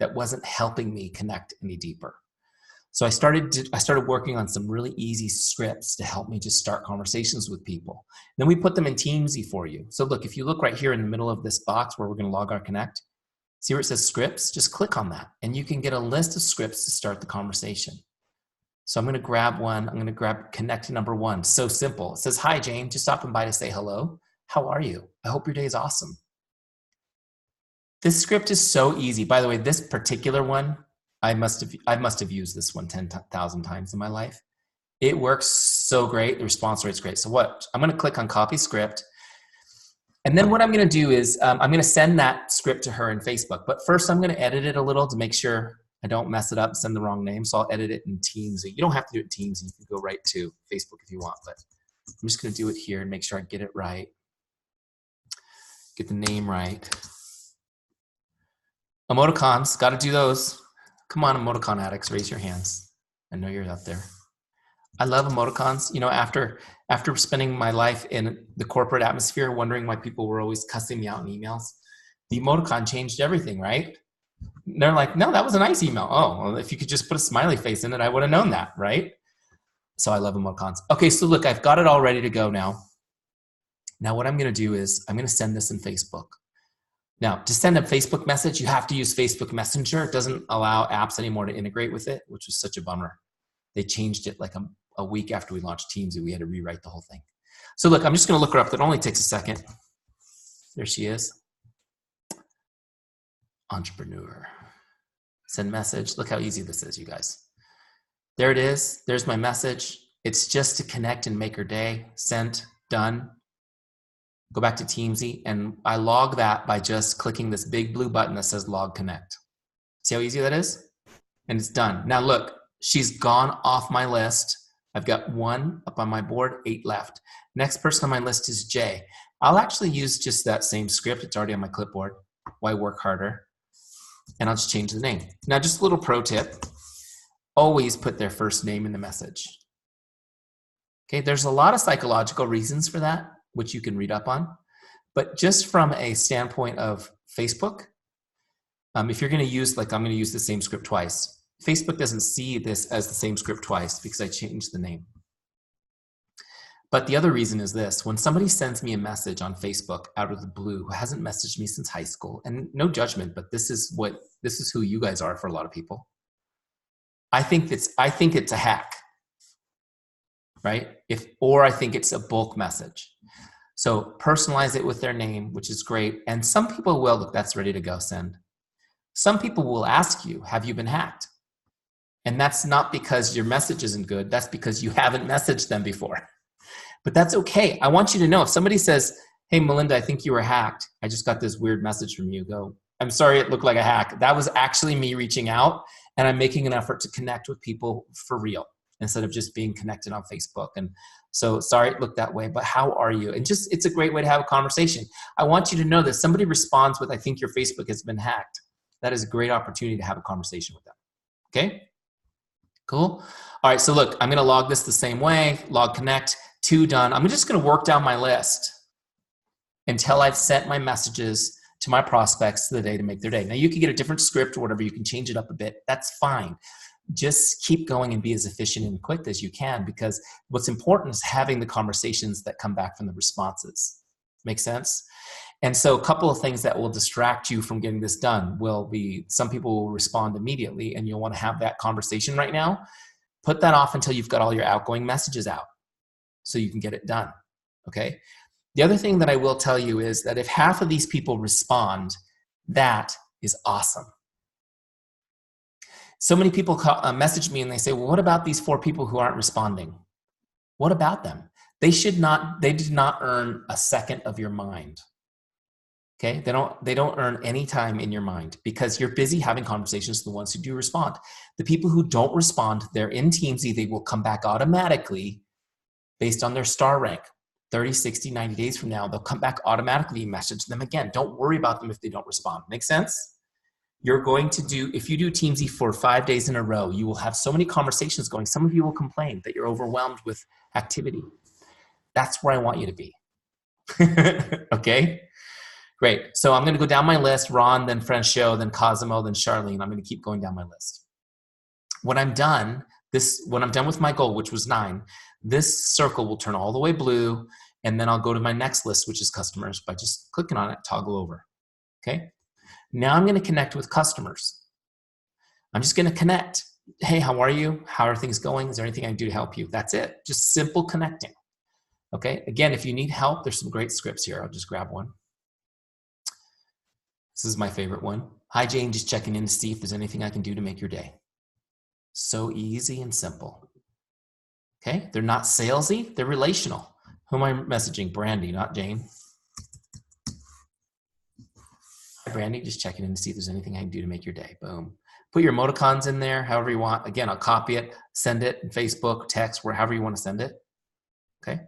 that wasn't helping me connect any deeper. So I started working on some really easy scripts to help me just start conversations with people. Then we put them in Teamzy for you. So look, if you look right here in the middle of this box where we're going to log our connect, see where it says scripts? Just click on that and you can get a list of scripts to start the conversation. So I'm going to grab one. I'm going to grab connect number 1. So simple. It says, hi, Jane, just stopping by to say hello. How are you? I hope your day is awesome. This script is so easy. By the way, this particular one I must have used this one 10,000 times in my life. It works so great. The response rate's great. So what? I'm going to click on copy script. And then what I'm going to do is I'm going to send that script to her in Facebook. But first, I'm going to edit it a little to make sure I don't mess it up and send the wrong name. So I'll edit it in Teamzy. You don't have to do it in Teamzy. You can go right to Facebook if you want. But I'm just going to do it here and make sure I get it right. Get the name right. Emoticons, got to do those. Come on, emoticon addicts, raise your hands. I know you're out there. I love emoticons. You know, after spending my life in the corporate atmosphere, wondering why people were always cussing me out in emails, the emoticon changed everything, right? And they're like, no, that was a nice email. Oh, well, if you could just put a smiley face in it, I would have known that, right? So I love emoticons. Okay, so look, I've got it all ready to go now. Now what I'm going to do is I'm going to send this in Facebook. Now, to send a Facebook message, you have to use Facebook Messenger. It doesn't allow apps anymore to integrate with it, which was such a bummer. They changed it like a week after we launched Teamzy. We had to rewrite the whole thing. So look, I'm just going to look her up. That only takes a second. There she is. Entrepreneur. Send message. Look how easy this is, you guys. There it is. There's my message. It's just to connect and make her day. Sent. Done. Go back to Teamzy, and I log that by just clicking this big blue button that says Log Connect. See how easy that is? And it's done. Now look, she's gone off my list. I've got 1 up on my board, 8 left. Next person on my list is Jay. I'll actually use just that same script. It's already on my clipboard. Why work harder? And I'll just change the name. Now, just a little pro tip. Always put their first name in the message. Okay, there's a lot of psychological reasons for that, which you can read up on. But just from a standpoint of Facebook, if you're going to use, like I'm going to use the same script twice, Facebook doesn't see this as the same script twice because I changed the name. But the other reason is this: when somebody sends me a message on Facebook out of the blue, who hasn't messaged me since high school, and no judgment, but this is who you guys are for a lot of people. I think it's a hack, right? Or I think it's a bulk message. So personalize it with their name, which is great. And some people will, look, that's ready to go, send. Some people will ask you, have you been hacked? And that's not because your message isn't good. That's because you haven't messaged them before. But that's okay. I want you to know if somebody says, hey, Malinda, I think you were hacked. I just got this weird message from you. Go, I'm sorry it looked like a hack. That was actually me reaching out, and I'm making an effort to connect with people for real instead of just being connected on Facebook. And so sorry it looked that way, but how are you? And just, it's a great way to have a conversation. I want you to know that somebody responds with, I think your Facebook has been hacked. That is a great opportunity to have a conversation with them. Okay? Cool. All right, so look, I'm going to log this the same way, log connect, 2 done. I'm just going to work down my list until I've sent my messages to my prospects the day to make their day. Now you can get a different script or whatever, you can change it up a bit. That's fine. Just keep going and be as efficient and quick as you can, because what's important is having the conversations that come back from the responses. Make sense? And so a couple of things that will distract you from getting this done will be, some people will respond immediately and you'll want to have that conversation right now. Put that off until you've got all your outgoing messages out so you can get it done, okay? The other thing that I will tell you is that if half of these people respond, that is awesome. So many people message me and they say, well, what about these 4 people who aren't responding? What about them? They did not earn a second of your mind. Okay, they don't earn any time in your mind because you're busy having conversations with the ones who do respond. The people who don't respond, they're in Teamzy, they will come back automatically based on their star rank. 30, 60, 90 days from now, they'll come back automatically, message them again. Don't worry about them if they don't respond. Make sense? You're going to do, if you do Teamzy for 5 days in a row, you will have so many conversations going. Some of you will complain that you're overwhelmed with activity. That's where I want you to be. Okay? Great. So I'm going to go down my list, Ron, then Francio, then Cosimo, then Charlene. I'm going to keep going down my list. When I'm done with my goal, which was 9, this circle will turn all the way blue, and then I'll go to my next list, which is customers, by just clicking on it, toggle over. Okay? Now I'm going to connect with customers. I'm just going to connect. Hey, how are you? How are things going? Is there anything I can do to help you? That's it. Just simple connecting. Okay? Again, if you need help, there's some great scripts here. I'll just grab one. This is my favorite one. Hi, Jane, just checking in to see if there's anything I can do to make your day. So easy and simple. Okay, they're not salesy, they're relational. Who am I messaging? Brandy, not Jane. Hi, Brandy, just checking in to see if there's anything I can do to make your day. Boom. Put your emoticons in there, however you want. Again, I'll copy it, send it in Facebook, text, wherever you want to send it. Okay.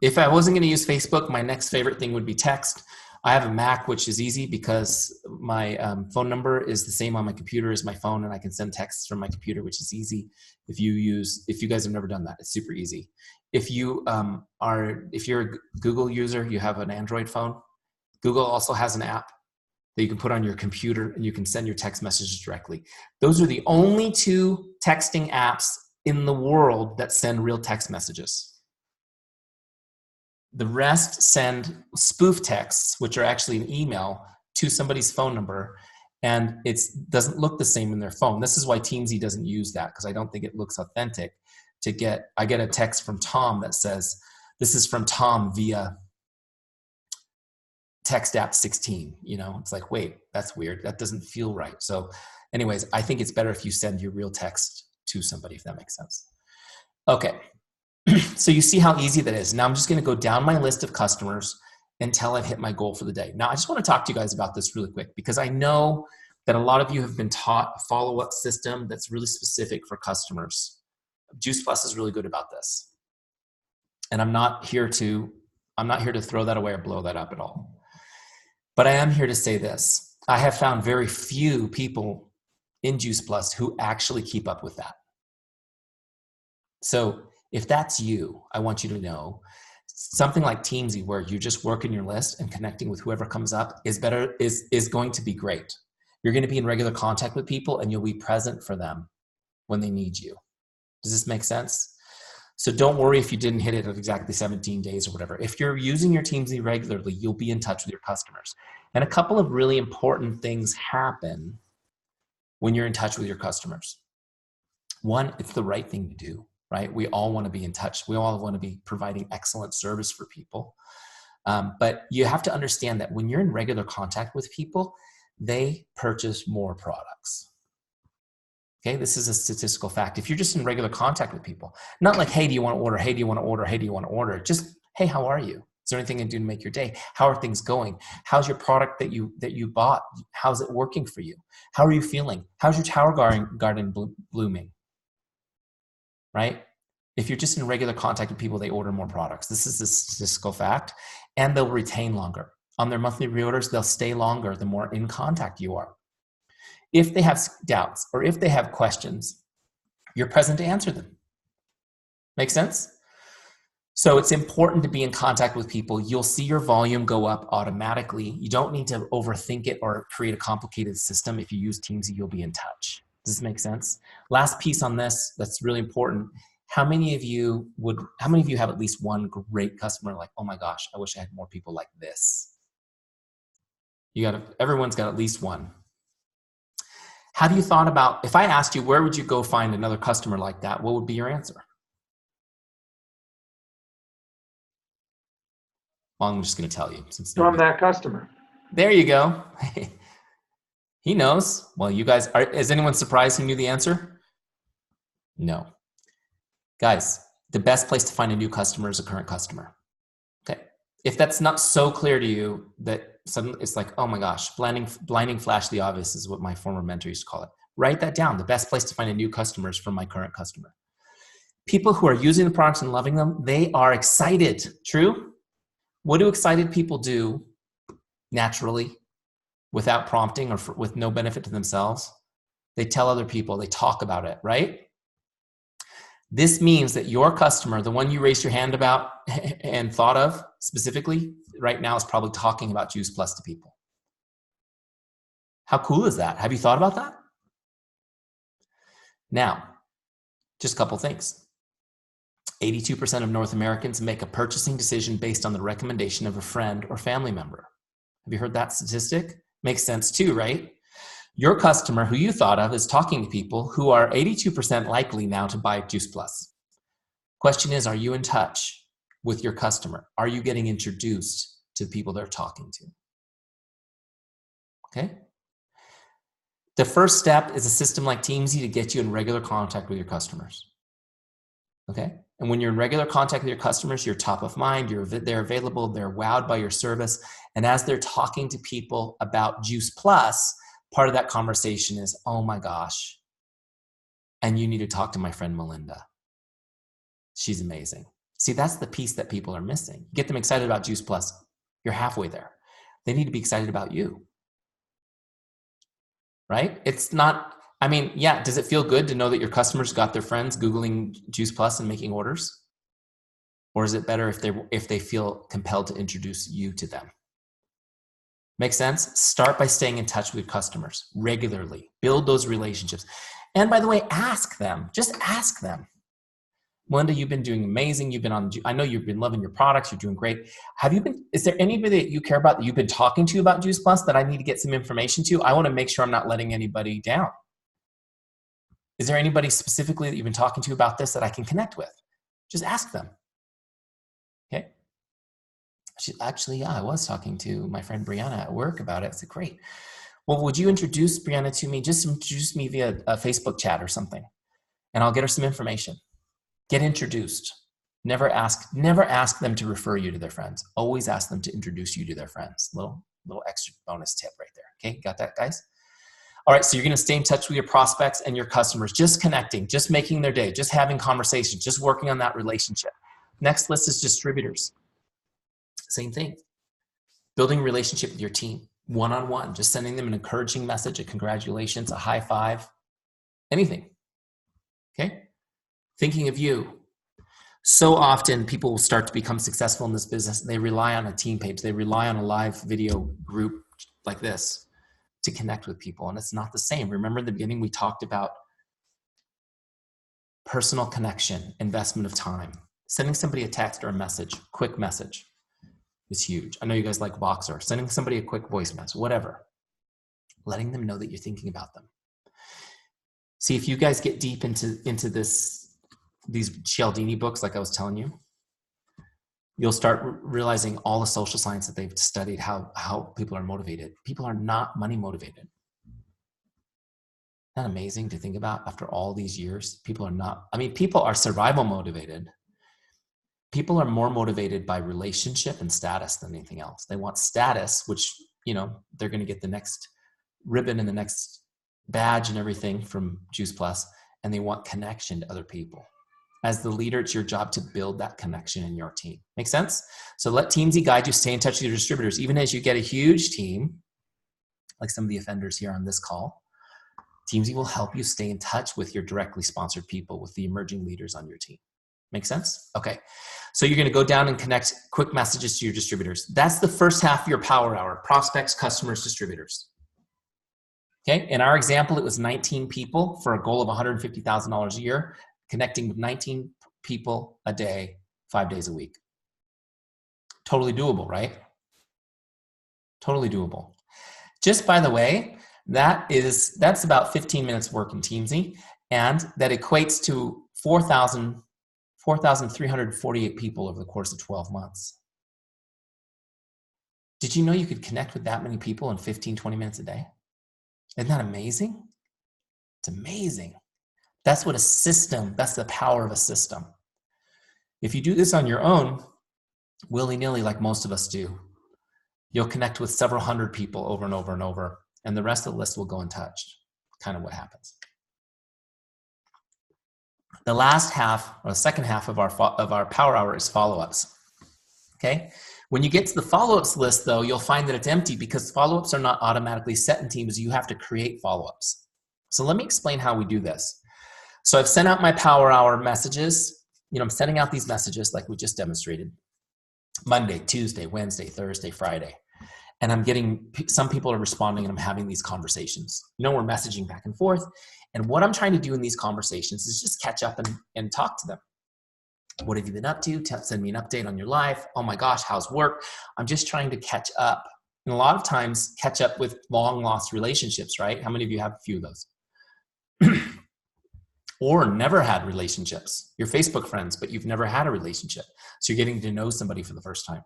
If I wasn't going to use Facebook, my next favorite thing would be text. I have a Mac, which is easy because my phone number is the same on my computer as my phone, and I can send texts from my computer, which is easy. If you guys have never done that, it's super easy. If you're a Google user, you have an Android phone. Google also has an app that you can put on your computer, and you can send your text messages directly. Those are the only two texting apps in the world that send real text messages. The rest send spoof texts, which are actually an email to somebody's phone number, and it doesn't look the same in their phone. This is why Teamzy doesn't use that, because I don't think it looks authentic. I get a text from Tom that says, "This is from Tom via text app 16." It's like, wait, that's weird. That doesn't feel right. So anyways, I think it's better if you send your real text to somebody, if that makes sense. Okay. So you see how easy that is. Now I'm just going to go down my list of customers until I've hit my goal for the day. Now I just want to talk to you guys about this really quick, because I know that a lot of you have been taught a follow-up system that's really specific for customers. Juice Plus is really good about this. And I'm not here to throw that away or blow that up at all. But I am here to say this. I have found very few people in Juice Plus who actually keep up with that. So if that's you, I want you to know something like Teamzy, where you're just working your list and connecting with whoever comes up, is going to be great. You're going to be in regular contact with people, and you'll be present for them when they need you. Does this make sense? So don't worry if you didn't hit it at exactly 17 days or whatever. If you're using your Teamzy regularly, you'll be in touch with your customers. And a couple of really important things happen when you're in touch with your customers. One, it's the right thing to do, right? We all want to be in touch. We all want to be providing excellent service for people. But you have to understand that when you're in regular contact with people, they purchase more products. Okay, this is a statistical fact. If you're just in regular contact with people, not like, hey, do you want to order? Hey, do you want to order? Hey, do you want to order? Just, hey, how are you? Is there anything I can do to make your day? How are things going? How's your product that you bought? How's it working for you? How are you feeling? How's your tower garden blooming? Right? If you're just in regular contact with people, they order more products. This is a statistical fact, and they'll retain longer. On their monthly reorders, they'll stay longer the more in contact you are. If they have doubts or if they have questions, you're present to answer them. Make sense? So it's important to be in contact with people. You'll see your volume go up automatically. You don't need to overthink it or create a complicated system. If you use Teamzy, you'll be in touch. Does this make sense? Last piece on this that's really important. How many of you have at least one great customer like, oh my gosh, I wish I had more people like this? Everyone's got at least one. Have you thought about, if I asked you, where would you go find another customer like that? What would be your answer? Well, I'm just going to tell you. From that customer. There you go. He knows. Well, you guys, is anyone surprised he knew the answer? No. Guys, the best place to find a new customer is a current customer. Okay. If that's not so clear to you that suddenly it's like, oh my gosh, blinding flash the obvious is what my former mentor used to call it. Write that down. The best place to find a new customer is from my current customer. People who are using the products and loving them, they are excited. True? What do excited people do naturally without prompting or with no benefit to themselves? They tell other people, they talk about it, right? This means that your customer, the one you raised your hand about and thought of specifically right now, is probably talking about Juice Plus to people. How cool is that? Have you thought about that? Now, just a couple things. 82% of North Americans make a purchasing decision based on the recommendation of a friend or family member. Have you heard that statistic? Makes sense too, right? Your customer who you thought of is talking to people who are 82% likely now to buy Juice Plus. Question is, are you in touch with your customer? Are you getting introduced to the people they're talking to? Okay. The first step is a system like Teamzy to get you in regular contact with your customers. Okay. And when you're in regular contact with your customers, you're top of mind, they're available, they're wowed by your service. And as they're talking to people about Juice Plus, part of that conversation is, oh my gosh, and you need to talk to my friend Malinda. She's amazing. See, that's the piece that people are missing. Get them excited about Juice Plus. You're halfway there. They need to be excited about you. Right? It's not, I mean, yeah, does it feel good to know that your customers got their friends Googling Juice Plus and making orders? Or is it better if they feel compelled to introduce you to them? Make sense? Start by staying in touch with customers regularly. Build those relationships. And by the way, ask them. Just ask them. Melinda, you've been doing amazing. You've been on, I know you've been loving your products. You're doing great. Is there anybody that you care about that you've been talking to about Juice Plus that I need to get some information to? I want to make sure I'm not letting anybody down. Is there anybody specifically that you've been talking to about this that I can connect with? Just ask them. Okay. Actually, yeah, I was talking to my friend Brianna at work about it. I said, great. Well, would you introduce Brianna to me? Just introduce me via a Facebook chat or something, and I'll get her some information. Get introduced. Never ask them to refer you to their friends. Always ask them to introduce you to their friends. Little extra bonus tip right there. Okay, got that, guys? All right, so you're gonna stay in touch with your prospects and your customers, just connecting, just making their day, just having conversations, just working on that relationship. Next list is distributors. Same thing. Building a relationship with your team, one-on-one, just sending them an encouraging message, a congratulations, a high five, anything, okay? Thinking of you. So often people will start to become successful in this business. They rely on a team page. They rely on a live video group like this to connect with people. And it's not the same. Remember in the beginning, we talked about personal connection, investment of time. Sending somebody a text or a message, quick message is huge. I know you guys like Voxer. Sending somebody a quick voice message, whatever. Letting them know that you're thinking about them. See, if you guys get deep into these Cialdini books, like I was telling you, you'll start realizing all the social science that they've studied, how people are motivated. People are not money motivated. Isn't that amazing to think about after all these years? People are not, I mean, people are survival motivated. People are more motivated by relationship and status than anything else. They want status, which, you know, they're going to get the next ribbon and the next badge and everything from Juice Plus, and they want connection to other people. As the leader, it's your job to build that connection in your team. Make sense? So let Teamzy guide you, stay in touch with your distributors. Even as you get a huge team, like some of the offenders here on this call, Teamzy will help you stay in touch with your directly sponsored people, with the emerging leaders on your team. Make sense? Okay. So you're going to go down and connect quick messages to your distributors. That's the first half of your power hour: prospects, customers, distributors. Okay. In our example, it was 19 people for a goal of $150,000 a year, connecting with 19 people a day, 5 days a week. Totally doable, right? Totally doable. Just by the way, that's about 15 minutes work in Teamzy, and that equates to 4,348 people over the course of 12 months. Did you know you could connect with that many people in 15, 20 minutes a day? Isn't that amazing? It's amazing. That's what a system, that's the power of a system. If you do this on your own, willy-nilly, like most of us do, you'll connect with several hundred people over and over and over, and the rest of the list will go untouched. Kind of what happens. The last half, or the second half of our power hour is follow-ups. Okay? When you get to the follow-ups list, though, you'll find that it's empty because follow-ups are not automatically set in Teams. You have to create follow-ups. So let me explain how we do this. So I've sent out my power hour messages. You know, I'm sending out these messages like we just demonstrated. Monday, Tuesday, Wednesday, Thursday, Friday. And I'm getting, some people are responding, and I'm having these conversations. You know, we're messaging back and forth. And what I'm trying to do in these conversations is just catch up and talk to them. What have you been up to? Send me an update on your life. Oh my gosh, how's work? I'm just trying to catch up. And a lot of times catch up with long lost relationships, right? How many of you have a few of those? Or never had relationships. You're Facebook friends, but you've never had a relationship. So you're getting to know somebody for the first time.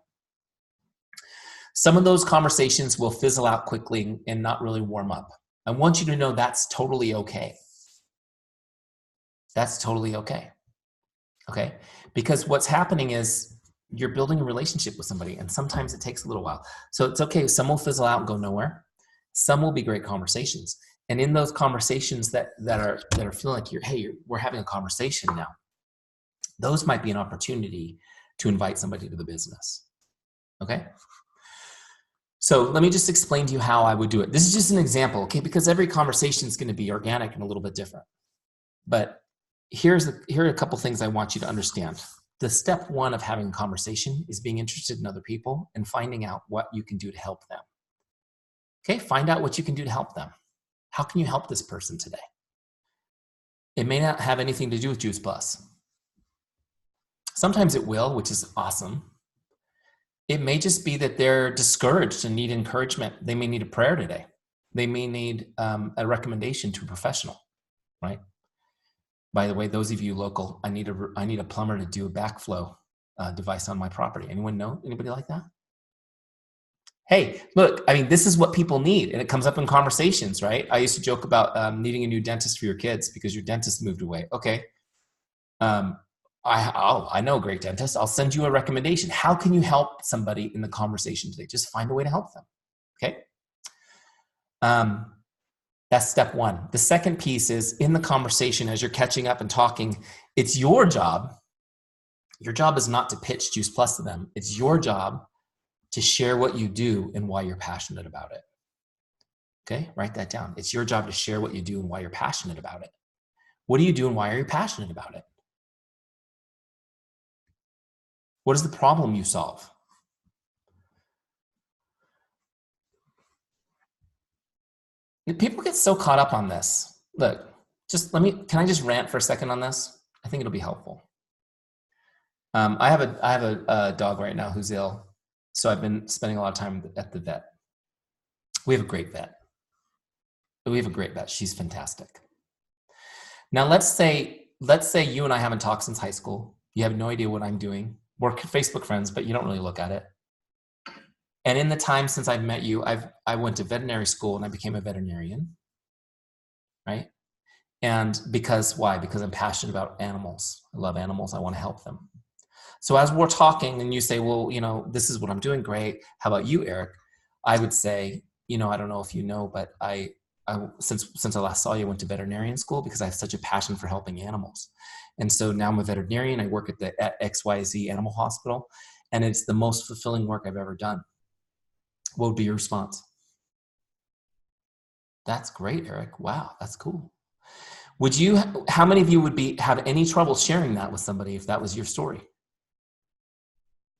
Some of those conversations will fizzle out quickly and not really warm up. I want you to know that's totally okay. That's totally okay. Okay? Because what's happening is you're building a relationship with somebody, and sometimes it takes a little while. So it's okay. Some will fizzle out and go nowhere. Some will be great conversations. And in those conversations that are feeling like we're having a conversation now, those might be an opportunity to invite somebody to the business. Okay? So let me just explain to you how I would do it. This is just an example, okay? Because every conversation is going to be organic and a little bit different. But here are a couple things I want you to understand. The step one of having a conversation is being interested in other people and finding out what you can do to help them. Okay, find out what you can do to help them. How can you help this person today? It may not have anything to do with Juice Plus. Sometimes it will, which is awesome. It may just be that they're discouraged and need encouragement. They may need a prayer today. They may need a recommendation to a professional, right? By the way, those of you local, I need a plumber to do a backflow device on my property. Anyone know anybody like that? Hey, look, I mean, this is what people need, and it comes up in conversations, right? I used to joke about needing a new dentist for your kids because your dentist moved away. Okay. I know a great dentist. I'll send you a recommendation. How can you help somebody in the conversation today? Just find a way to help them. Okay. That's step one. The second piece is in the conversation as you're catching up and talking, it's your job. Your job is not to pitch Juice Plus to them. It's your job to share what you do and why you're passionate about it. Okay, write that down. It's your job to share what you do and why you're passionate about it. What do you do and why are you passionate about it? What is the problem you solve? People get so caught up on this. Look, can I just rant for a second on this? I think it'll be helpful. I have a dog right now who's ill. So I've been spending a lot of time at the vet. We have a great vet. She's fantastic. Now let's say you and I haven't talked since high school. You have no idea what I'm doing. We're Facebook friends, but you don't really look at it. And in the time since I've met you, I went to veterinary school and I became a veterinarian, right? And why? Because I'm passionate about animals. I love animals. I want to help them. So as we're talking and you say, well, this is what I'm doing. Great. How about you, Eric? I would say, I don't know if you know, but I since I last saw you, I went to veterinarian school because I have such a passion for helping animals. And so now I'm a veterinarian. I work at XYZ Animal Hospital, and it's the most fulfilling work I've ever done. What would be your response? That's great, Eric. Wow, that's cool. How many of you would have any trouble sharing that with somebody if that was your story?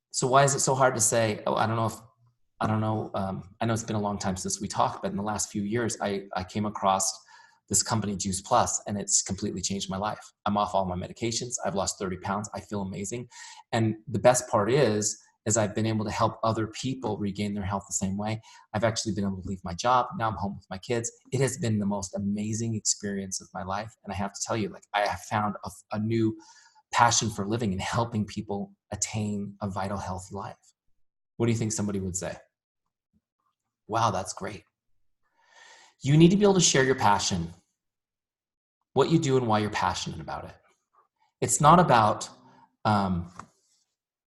So why is it so hard to say, oh, I know it's been a long time since we talked, but in the last few years, I came across this company, Juice Plus, and it's completely changed my life. I'm off all my medications. I've lost 30 pounds. I feel amazing. And the best part is I've been able to help other people regain their health the same way. I've actually been able to leave my job. Now I'm home with my kids. It has been the most amazing experience of my life. And I have to tell you, I have found a new passion for living and helping people attain a vital, healthy life. What do you think somebody would say? Wow, that's great. You need to be able to share your passion, what you do and why you're passionate about it. It's not about,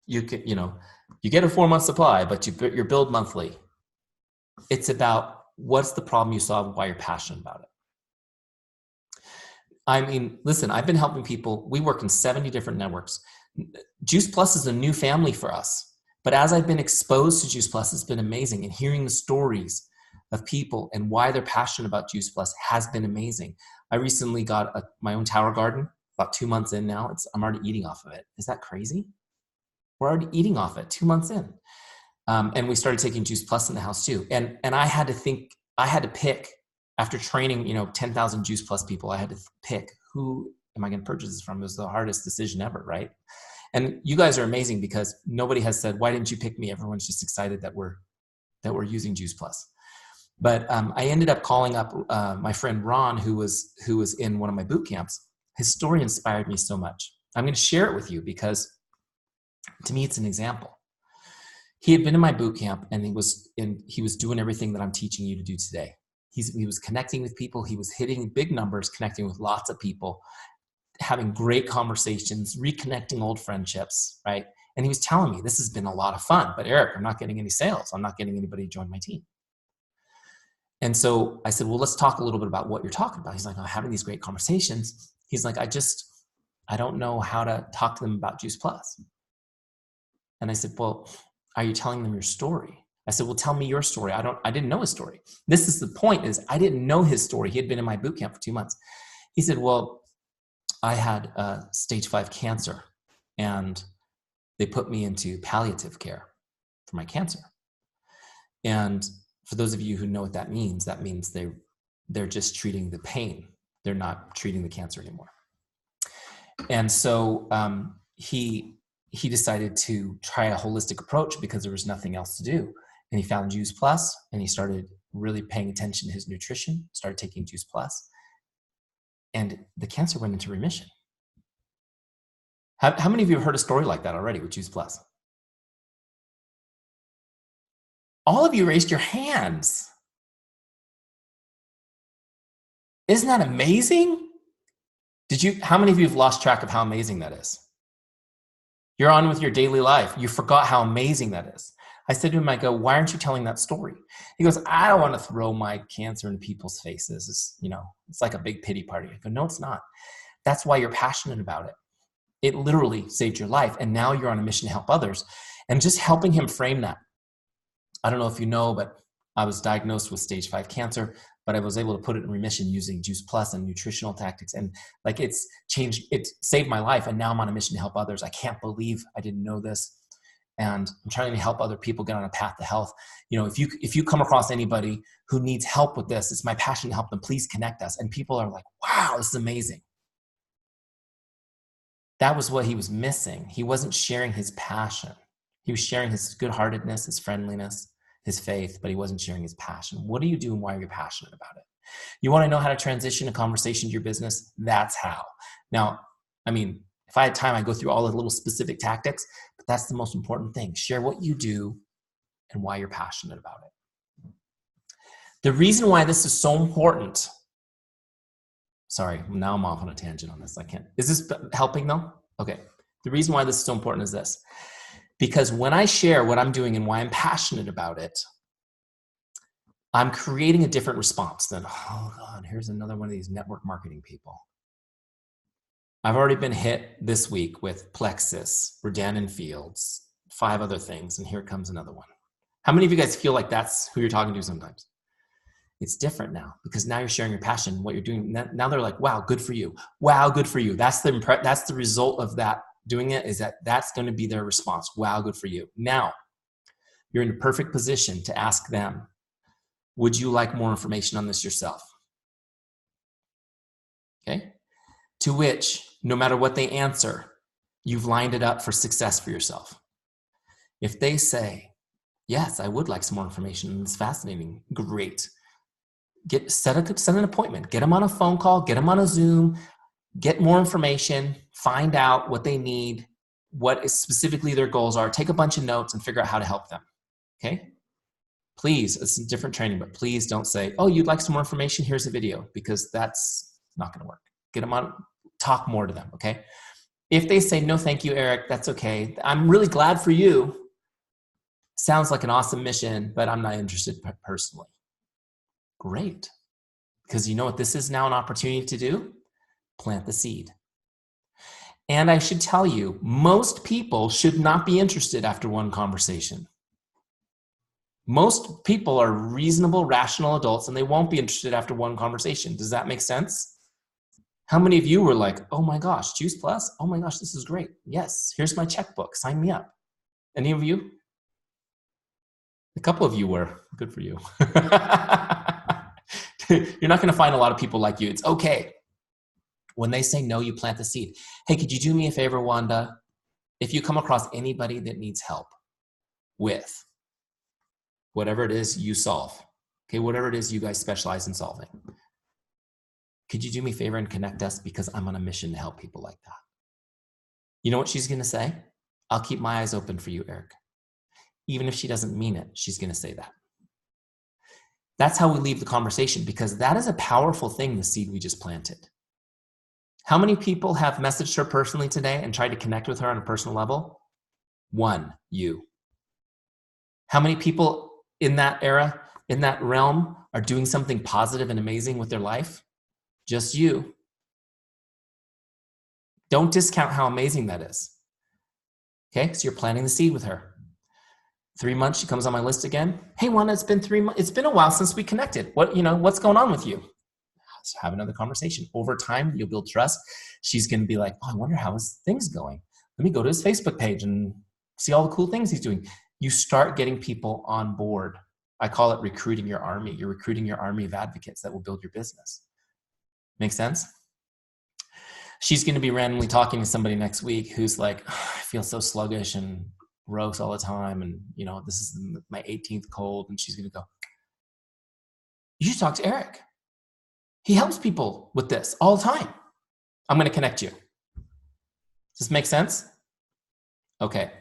you get a 4-month supply, but you're billed monthly. It's about what's the problem you solve and why you're passionate about it. I mean, listen, I've been helping people. We work in 70 different networks. Juice Plus is a new family for us. But as I've been exposed to Juice Plus, it's been amazing. And hearing the stories of people and why they're passionate about Juice Plus has been amazing. I recently got my own tower garden, about 2 months in now. I'm already eating off of it. Is that crazy? We're already eating off it 2 months in. And we started taking Juice Plus in the house too. And I had to pick, after training, 10,000 Juice Plus people, I had to pick who am I going to purchase this from? It was the hardest decision ever, right? And you guys are amazing because nobody has said, why didn't you pick me? Everyone's just excited that we're using Juice Plus. But I ended up calling up my friend Ron, who was in one of my boot camps. His story inspired me so much. I'm going to share it with you because to me, it's an example. He had been in my boot camp, and he was doing everything that I'm teaching you to do today. He was connecting with people. He was hitting big numbers, connecting with lots of people, having great conversations, reconnecting old friendships, right? And he was telling me, this has been a lot of fun, but Eric, I'm not getting any sales. I'm not getting anybody to join my team. And so I said, well, let's talk a little bit about what you're talking about. He's like, I'm having these great conversations. He's like, I don't know how to talk to them about Juice Plus. And I said, well, are you telling them your story? I said, well, tell me your story. I didn't know his story. This is the point, is I didn't know his story. He had been in my boot camp for 2 months. He said, well, I had stage 5 cancer, and they put me into palliative care for my cancer. And for those of you who know what that means they're just treating the pain. They're not treating the cancer anymore. And so he decided to try a holistic approach because there was nothing else to do. And he found Juice Plus, and he started really paying attention to his nutrition, started taking Juice Plus, and the cancer went into remission. How many of you have heard a story like that already with Juice Plus? All of you raised your hands. Isn't that amazing? How many of you have lost track of how amazing that is? You're on with your daily life. You forgot how amazing that is. I said to him, I go, why aren't you telling that story? He goes, I don't want to throw my cancer in people's faces. It's like a big pity party. I go, no, it's not. That's why you're passionate about it. It literally saved your life. And now you're on a mission to help others. And just helping him frame that. I don't know if you know, but I was diagnosed with stage 5 cancer, but I was able to put it in remission using Juice Plus and nutritional tactics. And like it saved my life. And now I'm on a mission to help others. I can't believe I didn't know this. And I'm trying to help other people get on a path to health. If you come across anybody who needs help with this, it's my passion to help them. Please connect us. And people are like, wow, this is amazing. That was what he was missing. He wasn't sharing his passion. He was sharing his good-heartedness, his friendliness, his faith, but he wasn't sharing his passion. What do you do and why are you passionate about it? You want to know how to transition a conversation to your business? That's how. Now, if I had time, I'd go through all the little specific tactics, but that's the most important thing. Share what you do and why you're passionate about it. The reason why this is so important, sorry, now I'm off on a tangent on this. I can't. Is this helping though? Okay. The reason why this is so important is this. Because when I share what I'm doing and why I'm passionate about it, I'm creating a different response than, oh God, here's another one of these network marketing people. I've already been hit this week with Plexus, Redan & Fields, 5 other things, and here comes another one. How many of you guys feel like that's who you're talking to sometimes? It's different now because now you're sharing your passion, what you're doing. Now they're like, wow, good for you. Wow, good for you. That's the result of that. Doing it is that's going to be their response. Wow, good for you. Now, you're in a perfect position to ask them, would you like more information on this yourself? Okay? To which, no matter what they answer, you've lined it up for success for yourself. If they say, yes, I would like some more information, it's fascinating, great. Set an appointment. Get them on a phone call, get them on a Zoom, get more information, find out what they need, what is specifically their goals are, take a bunch of notes and figure out how to help them, okay? Please, it's a different training, but please don't say, oh, you'd like some more information? Here's a video, because that's not gonna work. Get them on, talk more to them, okay? If they say, no, thank you, Eric, that's okay. I'm really glad for you. Sounds like an awesome mission, but I'm not interested personally. Great, because you know what this is now an opportunity to do? Plant the seed. And I should tell you, most people should not be interested after one conversation. Most people are reasonable, rational adults, and they won't be interested after one conversation. Does that make sense? How many of you were like, oh my gosh, Juice Plus? Oh my gosh, this is great. Yes, here's my checkbook. Sign me up. Any of you? A couple of you were. Good for you. You're not going to find a lot of people like you. It's okay. When they say no, you plant the seed. Hey, could you do me a favor, Wanda? If you come across anybody that needs help with whatever it is you solve, okay, whatever it is you guys specialize in solving, could you do me a favor and connect us, because I'm on a mission to help people like that? You know what she's going to say? I'll keep my eyes open for you, Eric. Even if she doesn't mean it, she's going to say that. That's how we leave the conversation, because that is a powerful thing, the seed we just planted. How many people have messaged her personally today and tried to connect with her on a personal level? One, you. How many people in that era, in that realm, are doing something positive and amazing with their life? Just you. Don't discount how amazing that is. Okay, so you're planting the seed with her. 3 months, she comes on my list again. Hey, Wanda, it's been 3 months. It's been a while since we connected. What's going on with you? Let's have another conversation. Over time, you'll build trust. She's going to be like, oh, I wonder how his thing's going. Let me go to his Facebook page and see all the cool things he's doing. You start getting people on board. I call it recruiting your army. You're recruiting your army of advocates that will build your business. Make sense? She's going to be randomly talking to somebody next week who's like, oh, I feel so sluggish and gross all the time. And, this is my 18th cold. And she's going to go, you should talk to Eric. He helps people with this all the time. I'm going to connect you. Does this make sense? Okay.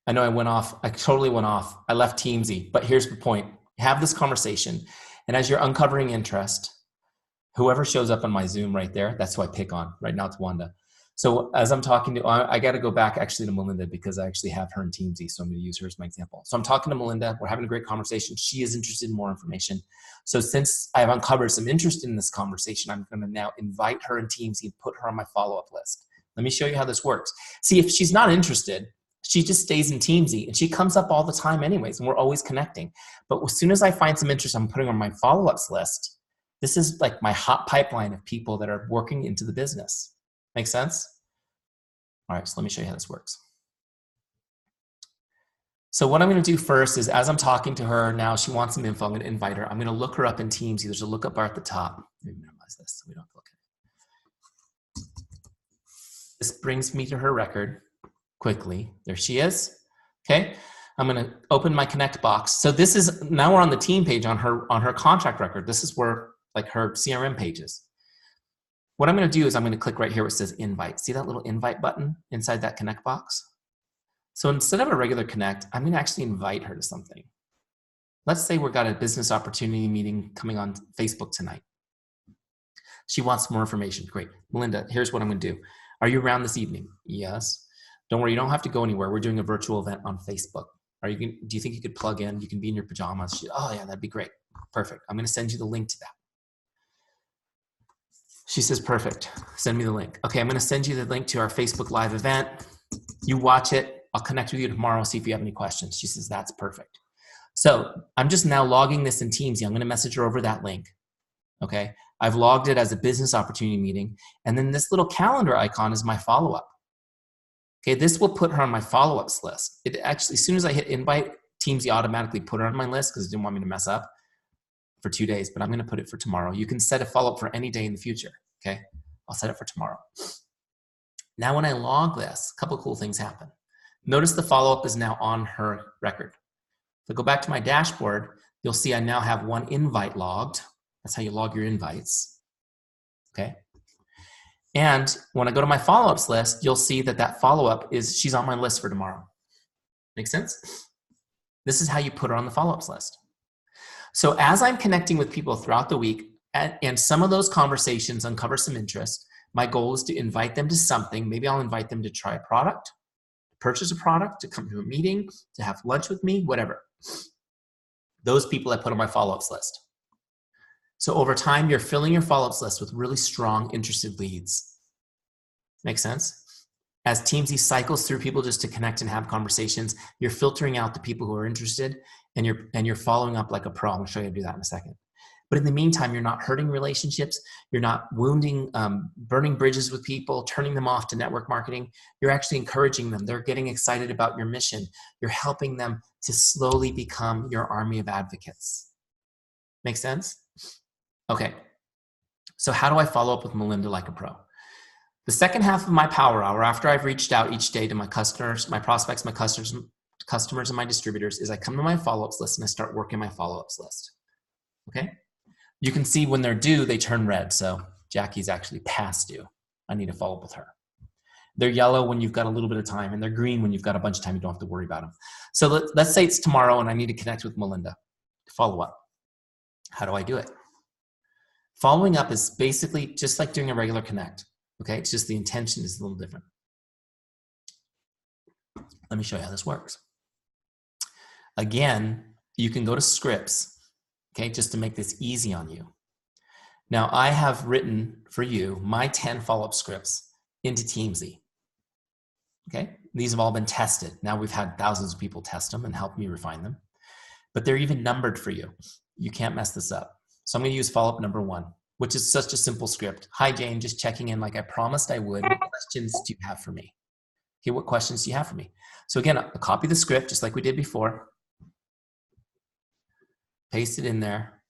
I know I went off. I totally went off. I left Teamzy, but here's the point. Have this conversation. And as you're uncovering interest, whoever shows up on my Zoom right there, that's who I pick on. Right now it's Wanda. So as I'm talking to, I got to go back actually to Malinda, because I actually have her in Teamzy. So I'm going to use her as my example. So I'm talking to Malinda. We're having a great conversation. She is interested in more information. So since I've uncovered some interest in this conversation, I'm going to now invite her in Teamzy and put her on my follow-up list. Let me show you how this works. See, if she's not interested, she just stays in Teamzy, and she comes up all the time anyways, and we're always connecting. But as soon as I find some interest, I'm putting her on my follow-ups list. This is like my hot pipeline of people that are working into the business. Make sense? All right, so let me show you how this works. So what I'm going to do first is, as I'm talking to her now, she wants some info. I'm going to invite her. I'm going to look her up in Teamzy. There's a lookup bar at the top. Let me minimize this so we don't have to look at it. This brings me to her record quickly. There she is. Okay. I'm going to open my connect box. So this is, now we're on the team page on her contract record. This is where like her CRM page is. What I'm going to do is I'm going to click right here where it says invite. See that little invite button inside that connect box? So instead of a regular connect, I'm going to actually invite her to something. Let's say we've got a business opportunity meeting coming on Facebook tonight. She wants more information. Great. Malinda, here's what I'm going to do. Are you around this evening? Yes. Don't worry, you don't have to go anywhere. We're doing a virtual event on Facebook. Do you think you could plug in? You can be in your pajamas. Oh yeah, that'd be great. Perfect. I'm going to send you the link to that. She says, perfect. Send me the link. Okay, I'm going to send you the link to our Facebook Live event. You watch it. I'll connect with you tomorrow, see if you have any questions. She says, that's perfect. So I'm just now logging this in Teamzy. I'm going to message her over that link. Okay, I've logged it as a business opportunity meeting. And then this little calendar icon is my follow-up. Okay, this will put her on my follow-ups list. It actually, as soon as I hit invite, Teamzy automatically put her on my list because it didn't want me to mess up for 2 days, but I'm going to put it for tomorrow. You can set a follow-up for any day in the future. Okay, I'll set it for tomorrow. Now when I log this, a couple of cool things happen. Notice the follow-up is now on her record. If I go back to my dashboard, you'll see I now have one invite logged. That's how you log your invites. Okay. And when I go to my follow-ups list, you'll see that that follow-up is, she's on my list for tomorrow. Make sense? This is how you put her on the follow-ups list. So as I'm connecting with people throughout the week, and some of those conversations uncover some interest, my goal is to invite them to something. Maybe I'll invite them to try a product, purchase a product, to come to a meeting, to have lunch with me, whatever. Those people I put on my follow-ups list. So over time, you're filling your follow-ups list with really strong, interested leads. Make sense? As Teamzy cycles through people just to connect and have conversations, you're filtering out the people who are interested, and you're following up like a pro. I'm gonna show you how to do that in a second. But in the meantime, you're not hurting relationships. You're not wounding, burning bridges with people, turning them off to network marketing. You're actually encouraging them. They're getting excited about your mission. You're helping them to slowly become your army of advocates. Make sense? Okay. So how do I follow up with Malinda like a pro? The second half of my power hour, after I've reached out each day to my customers, my prospects, my customers, and my distributors, is I come to my follow-ups list and I start working my follow-ups list. Okay? You can see when they're due, they turn red. So Jackie's actually past due. I need to follow up with her. They're yellow when you've got a little bit of time, and they're green when you've got a bunch of time. You don't have to worry about them. So let's say it's tomorrow and I need to connect with Malinda. Follow up. How do I do it? Following up is basically just like doing a regular connect. Okay, it's just the intention is a little different. Let me show you how this works. Again, you can go to scripts, okay, just to make this easy on you. Now, I have written for you my 10 follow-up scripts into Teamzy. Okay, these have all been tested. Now we've had thousands of people test them and help me refine them, but they're even numbered for you. You can't mess this up. So I'm going to use follow-up number 1, which is such a simple script. Hi, Jane, just checking in like I promised I would. What questions do you have for me? Okay, what questions do you have for me? So again, I'll copy the script just like we did before. Paste it in there.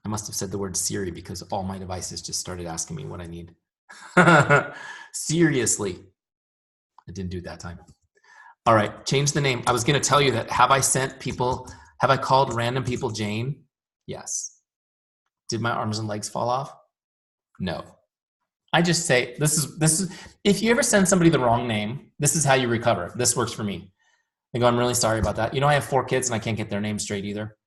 I must have said the word Siri because all my devices just started asking me what I need. Seriously. I didn't do it that time. All right, change the name. I was going to tell you that. Have I called random people Jane? Yes. Did my arms and legs fall off? No. I just say, this is, if you ever send somebody the wrong name, this is how you recover. This works for me. I go, I'm really sorry about that. You know, I have 4 kids and I can't get their names straight either.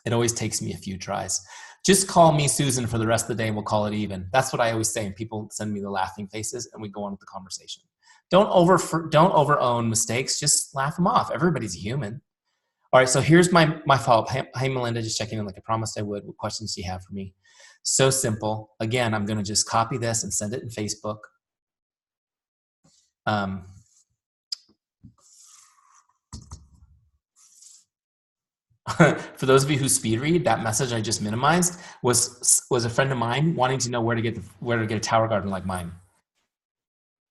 It always takes me a few tries. Just call me Susan for the rest of the day and we'll call it even. That's what I always say. And people send me the laughing faces and we go on with the conversation. Don't over-own mistakes. Just laugh them off. Everybody's human. All right, so here's my follow-up. Hey, Malinda, just checking in like I promised I would. What questions do you have for me? So simple. Again, I'm going to just copy this and send it in Facebook. For those of you who speed read, that message I just minimized was a friend of mine wanting to know where to get a tower garden like mine.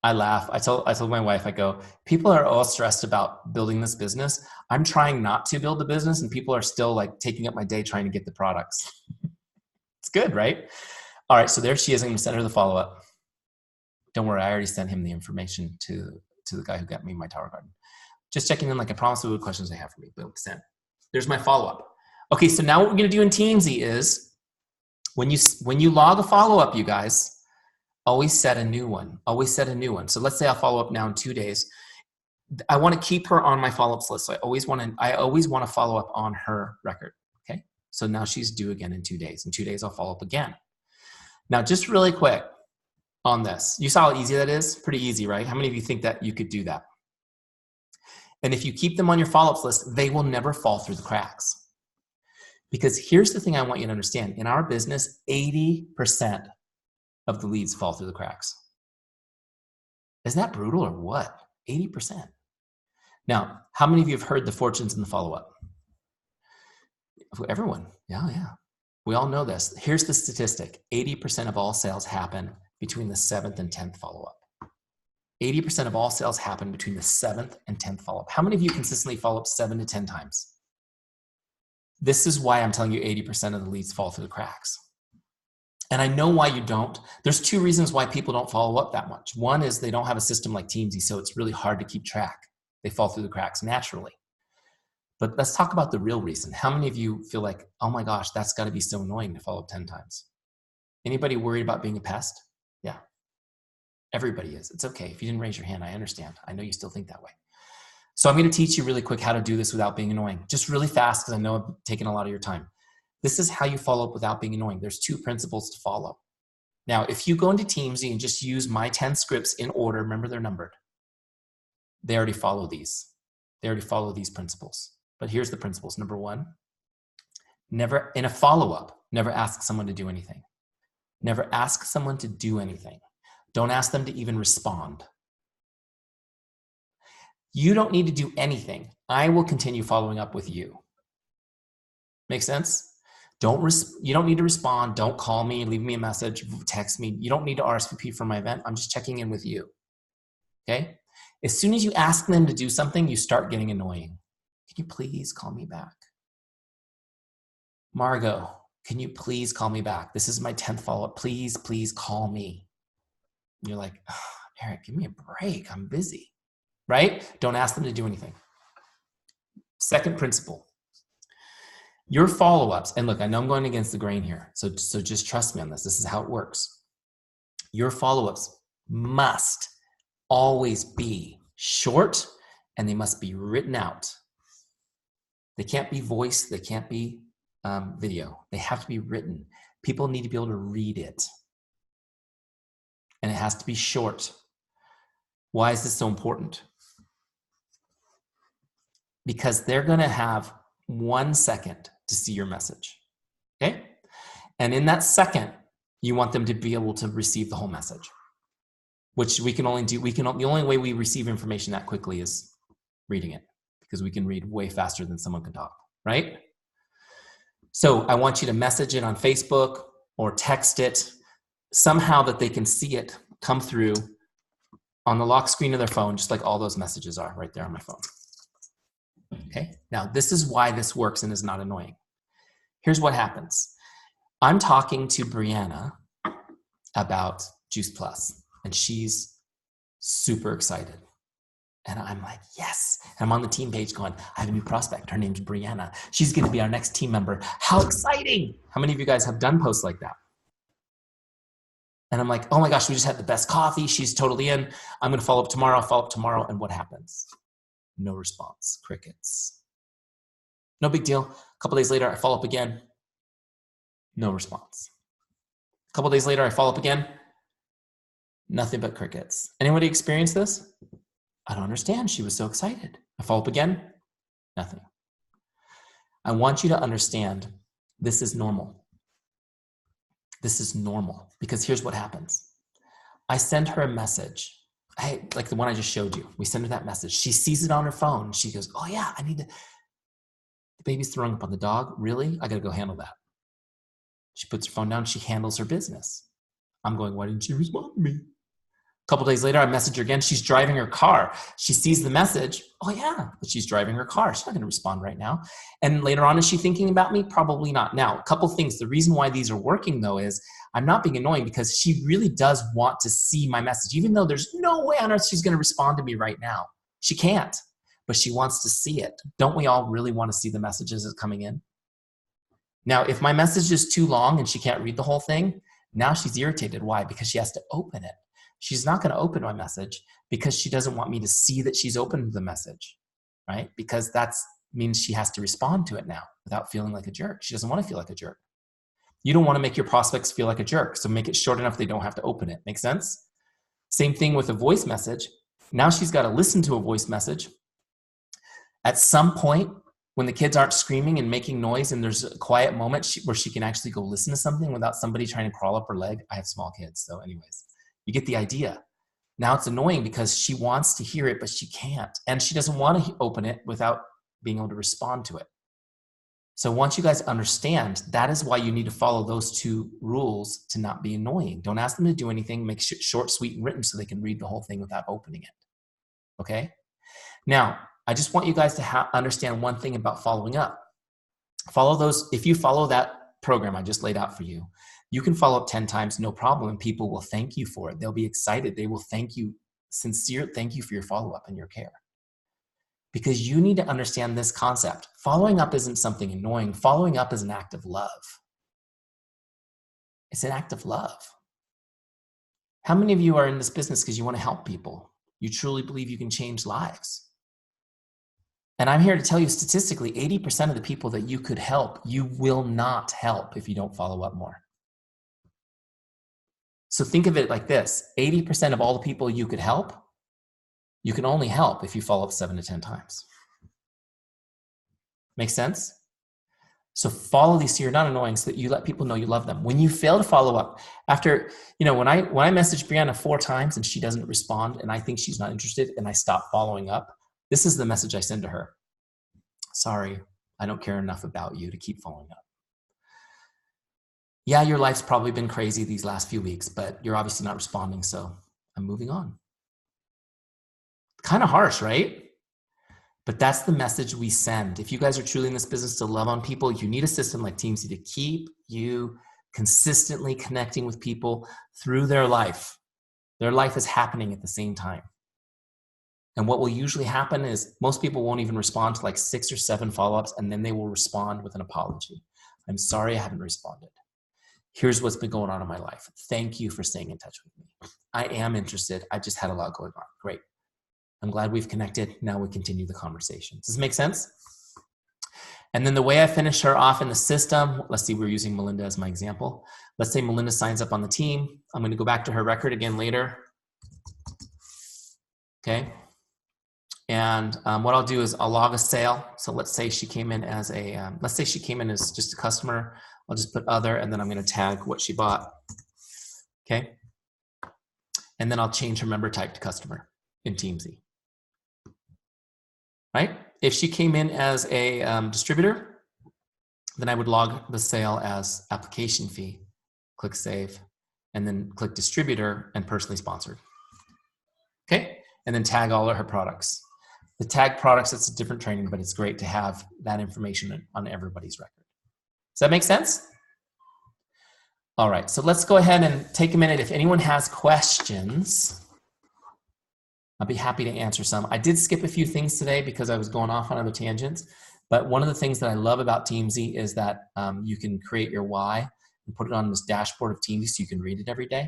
I laugh. I told my wife, I go, people are all stressed about building this business. I'm trying not to build the business and people are still like taking up my day trying to get the products. It's good, right? All right, so there she is. I'm going to send her the follow-up. Don't worry, I already sent him the information to the guy who got me my tower garden. Just checking in like I promised what questions they have for me. Boom, send. There's my follow-up. Okay, so now what we're going to do in Teamzy is when you log a follow-up, you guys, always set a new one. Always set a new one. So let's say I'll follow up now in 2 days. I want to keep her on my follow-ups list. So I always want to follow up on her record. Okay. So now she's due again in 2 days. In 2 days, I'll follow up again. Now, just really quick on this. You saw how easy that is? Pretty easy, right? How many of you think that you could do that? And if you keep them on your follow-ups list, they will never fall through the cracks. Because here's the thing I want you to understand. In our business, 80% of the leads fall through the cracks. Isn't that brutal or what? 80%. Now, how many of you have heard the fortunes in the follow-up? Everyone. Yeah. We all know this. Here's the statistic. 80% of all sales happen between the 7th and 10th follow-up. 80% of all sales happen between the 7th and 10th follow-up. How many of you consistently follow up 7 to 10 times? This is why I'm telling you 80% of the leads fall through the cracks. And I know why you don't. There's 2 reasons why people don't follow up that much. One is they don't have a system like Teamzy, so it's really hard to keep track. They fall through the cracks naturally. But let's talk about the real reason. How many of you feel like, oh my gosh, that's got to be so annoying to follow up 10 times? Anybody worried about being a pest? Yeah. Everybody is. It's okay. If you didn't raise your hand, I understand. I know you still think that way. So I'm going to teach you really quick how to do this without being annoying. Just really fast because I know I'm taking a lot of your time. This is how you follow up without being annoying. There's 2 principles to follow. Now, if you go into Teamzy and just use my 10 scripts in order, remember they're numbered. They already follow these. They already follow these principles. But here's the principles. Number 1, never, in a follow-up, never ask someone to do anything. Never ask someone to do anything. Don't ask them to even respond. You don't need to do anything. I will continue following up with you. Make sense? You don't need to respond. Don't call me, leave me a message, text me. You don't need to RSVP for my event. I'm just checking in with you. Okay? As soon as you ask them to do something, you start getting annoying. Can you please call me back? Margot, can you please call me back? This is my 10th follow-up. Please call me. And you're like, oh, Eric, give me a break. I'm busy, right? Don't ask them to do anything. Second principle, your follow-ups, and look, I know I'm going against the grain here, so just trust me on this. This is how it works. Your follow-ups must always be short, and they must be written out. They can't be voice. They can't be video. They have to be written. People need to be able to read it. And it has to be short. Why is this so important? Because they're going to have 1 second to see your message. Okay? And in that second, you want them to be able to receive the whole message, which we can only do. The only way we receive information that quickly is reading it, because we can read way faster than someone can talk, right? So I want you to message it on Facebook or text it somehow that they can see it come through on the lock screen of their phone, just like all those messages are right there on my phone. Okay. Now, this is why this works and is not annoying. Here's what happens. I'm talking to Brianna about Juice Plus, and she's super excited. And I'm like, yes. And I'm on the team page going, I have a new prospect. Her name's Brianna. She's going to be our next team member. How exciting. How many of you guys have done posts like that? And I'm like, oh my gosh, we just had the best coffee. She's totally in. I'm going to follow up tomorrow. I'll follow up tomorrow. And what happens? No response. Crickets. No big deal. A couple days later, I follow up again. No response. A couple days later, I follow up again. Nothing but crickets. Anybody experience this? I don't understand. She was so excited. I follow up again. Nothing. I want you to understand this is normal. This is normal, because here's what happens. I send her a message. Hey, like the one I just showed you. We send her that message. She sees it on her phone. She goes, oh yeah, the baby's throwing up on the dog. Really? I got to go handle that. She puts her phone down. She handles her business. I'm going, why didn't she respond to me? A couple days later, I message her again. She's driving her car. She sees the message. Oh yeah, but she's driving her car. She's not going to respond right now. And later on, is she thinking about me? Probably not. Now, a couple things. The reason why these are working though is I'm not being annoying, because she really does want to see my message, even though there's no way on earth she's going to respond to me right now. She can't, but she wants to see it. Don't we all really want to see the messages that's coming in? Now, if my message is too long and she can't read the whole thing, now she's irritated. Why? Because she has to open it. She's not going to open my message because she doesn't want me to see that she's opened the message, right? Because that means she has to respond to it now without feeling like a jerk. She doesn't want to feel like a jerk. You don't want to make your prospects feel like a jerk, so make it short enough they don't have to open it. Make sense? Same thing with a voice message. Now she's got to listen to a voice message. At some point, when the kids aren't screaming and making noise and there's a quiet moment where she can actually go listen to something without somebody trying to crawl up her leg. I have small kids, so anyways. You get the idea. Now it's annoying because she wants to hear it, but she can't. And she doesn't want to open it without being able to respond to it. So once you guys understand, that is why you need to follow those two rules to not be annoying. Don't ask them to do anything. Make it short, sweet, and written so they can read the whole thing without opening it. Okay? Now, I just want you guys to understand one thing about following up. Follow those. If you follow that program I just laid out for you, you can follow up 10 times, no problem, and people will thank you for it. They'll be excited. They will thank you, sincere thank you for your follow-up and your care. Because you need to understand this concept. Following up isn't something annoying. Following up is an act of love. It's an act of love. How many of you are in this business because you want to help people? You truly believe you can change lives. And I'm here to tell you statistically, 80% of the people that you could help, you will not help if you don't follow up more. So think of it like this. 80% of all the people you could help, you can only help if you follow up 7 to 10 times. Make sense? So follow these so you're not annoying, so that you let people know you love them. When you fail to follow up, after, when I message Brianna 4 times and she doesn't respond and I think she's not interested and I stop following up, this is the message I send to her. Sorry, I don't care enough about you to keep following up. Yeah, your life's probably been crazy these last few weeks, but you're obviously not responding, so I'm moving on. Kind of harsh, right? But that's the message we send. If you guys are truly in this business to love on people, you need a system like Teamzy to keep you consistently connecting with people through their life. Their life is happening at the same time. And what will usually happen is most people won't even respond to like 6 or 7 follow-ups, and then they will respond with an apology. I'm sorry I haven't responded. Here's what's been going on in my life. Thank you for staying in touch with me. I am interested. I just had a lot going on. Great. I'm glad we've connected. Now we continue the conversation. Does this make sense? And then the way I finish her off in the system, let's see, we're using Malinda as my example. Let's say Malinda signs up on the team. I'm going to go back to her record again later. Okay. And what I'll do is I'll log a sale. So let's say she came in as let's say she came in as just a customer. I'll just put other, and then I'm going to tag what she bought. Okay. And then I'll change her member type to customer in Teamzy. Right? If she came in as a distributor, then I would log the sale as application fee, click save, and then click distributor and personally sponsored. Okay? And then tag all of her products. The tag products, it's a different training, but it's great to have that information on everybody's record. Does that make sense? All right, so let's go ahead and take a minute. If anyone has questions, I'll be happy to answer some. I did skip a few things today because I was going off on other tangents, but one of the things that I love about Teamzy is that you can create your why and put it on this dashboard of Teamzy so you can read it every day.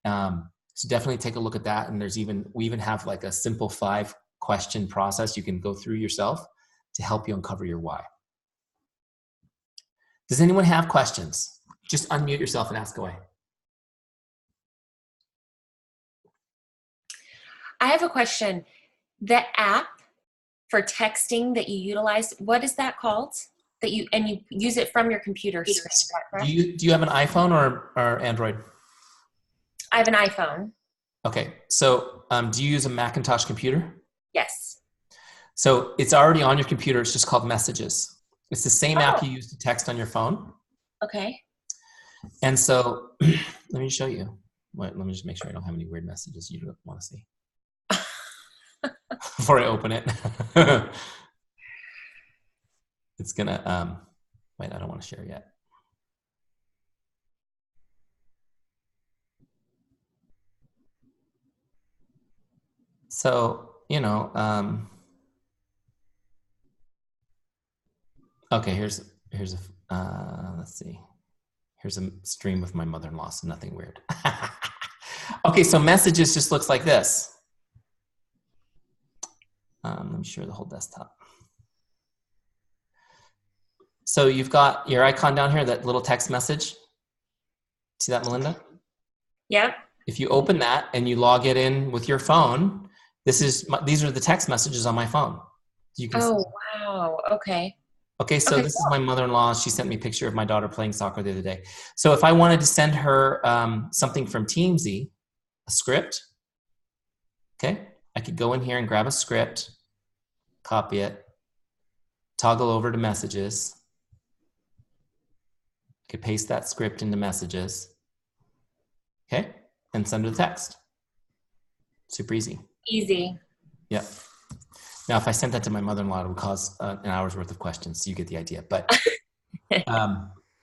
So definitely take a look at that. And we even have like a simple 5-question process you can go through yourself to help you uncover your why. Does anyone have questions? Just unmute yourself and ask away. I have a question. The app for texting that you utilize, what is that called? That you use it from your computer screen. Do you have an iPhone or Android? I have an iPhone. Okay, so do you use a Macintosh computer? Yes. So it's already on your computer. It's just called Messages. It's the same app you use to text on your phone. Okay. And so let me show you. Wait, let me just make sure I don't have any weird messages you don't want to see before I open it. It's gonna, wait, I don't want to share yet. So, you know, okay, here's a, let's see. Here's a stream of my mother-in-law, so nothing weird. Okay, so Messages just looks like this. Let me share the whole desktop. So you've got your icon down here, that little text message. See that, Malinda? Yep. If you open that and you log it in with your phone, these are the text messages on my phone. You can see. Wow. Okay. Okay, so this is my mother-in-law. She sent me a picture of my daughter playing soccer the other day. So if I wanted to send her something from Teamzy, a script, okay, I could go in here and grab a script, copy it, toggle over to Messages. I could paste that script into Messages, okay, and send her the text. Super easy. Easy. Yep. Now, if I sent that to my mother-in-law, it would cause an hour's worth of questions, so you get the idea. But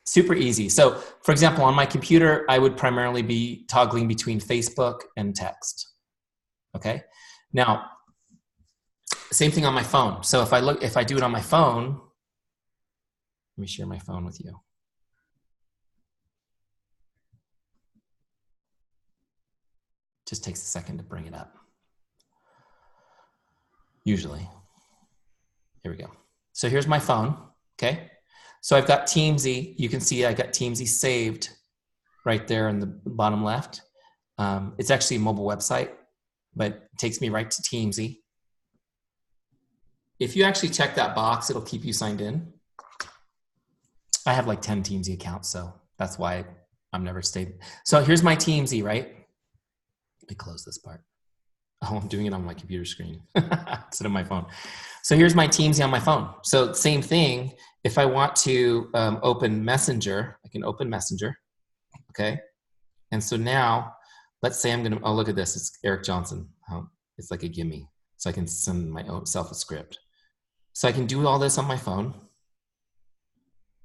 super easy. So, for example, on my computer, I would primarily be toggling between Facebook and text. Okay. Now, same thing on my phone. So if I do it on my phone, let me share my phone with you. Just takes a second to bring it up. Usually. Here we go. So here's my phone, okay? So I've got Teamzy. You can see I got Teamzy saved right there in the bottom left. It's actually a mobile website, but it takes me right to Teamzy. If you actually check that box, it'll keep you signed in. I have like 10 Teamzy accounts, so that's why I'm never stayed. So here's my Teamzy, right? Let me close this part. Oh, I'm doing it on my computer screen instead of my phone. So here's my Teamzy on my phone. So same thing, if I want to open Messenger, I can open Messenger, okay? And so now, let's say oh, look at this, it's Eric Johnson. Oh, it's like a gimme. So I can send my own self a script. So I can do all this on my phone,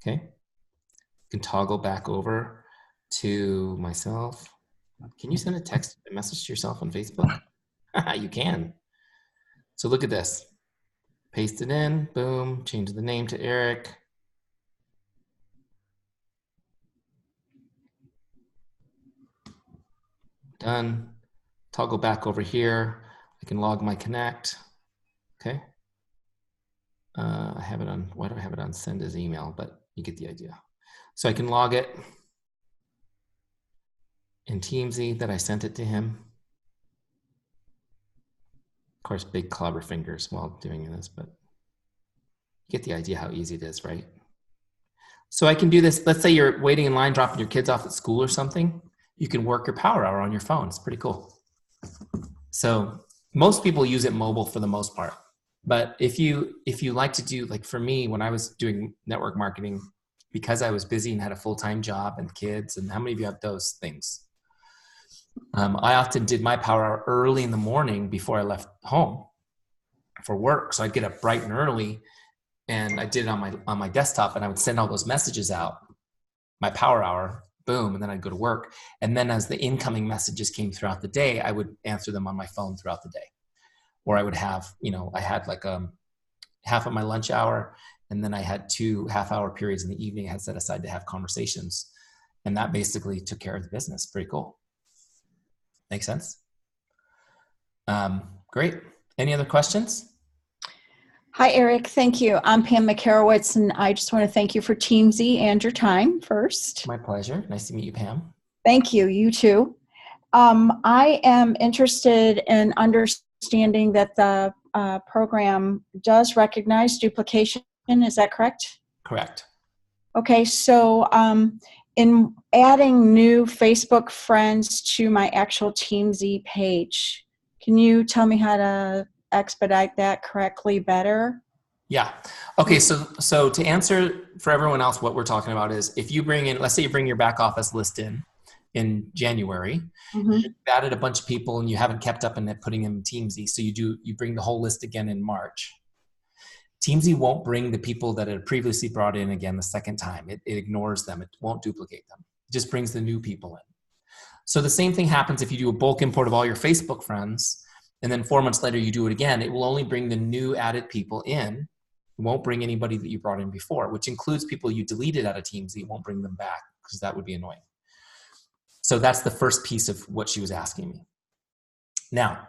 okay? I can toggle back over to myself. Can you send a message to yourself on Facebook? You can. So look at this. Paste it in, boom, change the name to Eric. Done. Toggle back over here. I can log my connect. Okay. I have it on, why do I have it on send as email? But you get the idea. So I can log it in Teamzy that I sent it to him. Of course, big clobber fingers while doing this, but you get the idea how easy it is, right? So I can do this. Let's say you're waiting in line, dropping your kids off at school or something. You can work your power hour on your phone. It's pretty cool. So most people use it mobile for the most part. But if you like to do, like for me, when I was doing network marketing, because I was busy and had a full-time job and kids, and how many of you have those things? I often did my power hour early in the morning before I left home for work. So I'd get up bright and early, and I did it on my desktop, and I would send all those messages out, my power hour, boom, and then I'd go to work. And then as the incoming messages came throughout the day, I would answer them on my phone throughout the day. Or I would have, I had like half of my lunch hour, and then I had 2 half-hour periods in the evening I had set aside to have conversations. And that basically took care of the business. Pretty cool. Make sense? Great. Any other questions? Hi, Eric. Thank you. I'm Pam McCarowitz, and I just want to thank you for Teamzy and your time first. My pleasure. Nice to meet you, Pam. Thank you. You too. I am interested in understanding that the program does recognize duplication. Is that correct? Correct. Okay. So in adding new Facebook friends to my actual Teamzy page, can you tell me how to expedite that correctly better? Yeah. Okay. So to answer for everyone else, what we're talking about is if you bring in, let's say you bring your back office list in January, you've added a bunch of people and you haven't kept up in it, putting them in Teamzy. So you bring the whole list again in March. Teamzy won't bring the people that it previously brought in again the second time. It ignores them. It won't duplicate them. It just brings the new people in. So the same thing happens if you do a bulk import of all your Facebook friends, and then 4 months later you do it again. It will only bring the new added people in. It won't bring anybody that you brought in before, which includes people you deleted out of Teamzy. It won't bring them back because that would be annoying. So that's the first piece of what she was asking me. Now,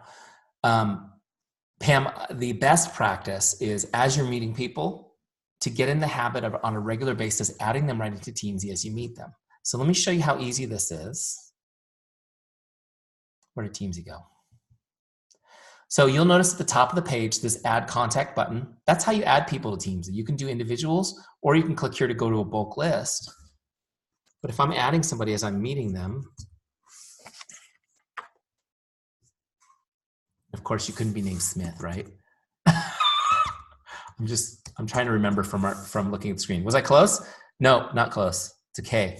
Pam, the best practice is as you're meeting people to get in the habit of on a regular basis, adding them right into Teamzy as you meet them. So let me show you how easy this is. Where did Teamzy go? So you'll notice at the top of the page, this add contact button. That's how you add people to Teamzy. You can do individuals, or you can click here to go to a bulk list. But if I'm adding somebody as I'm meeting them, of course you couldn't be named Smith, right? I'm trying to remember from looking at the screen. Was I close? No, not close. It's a K.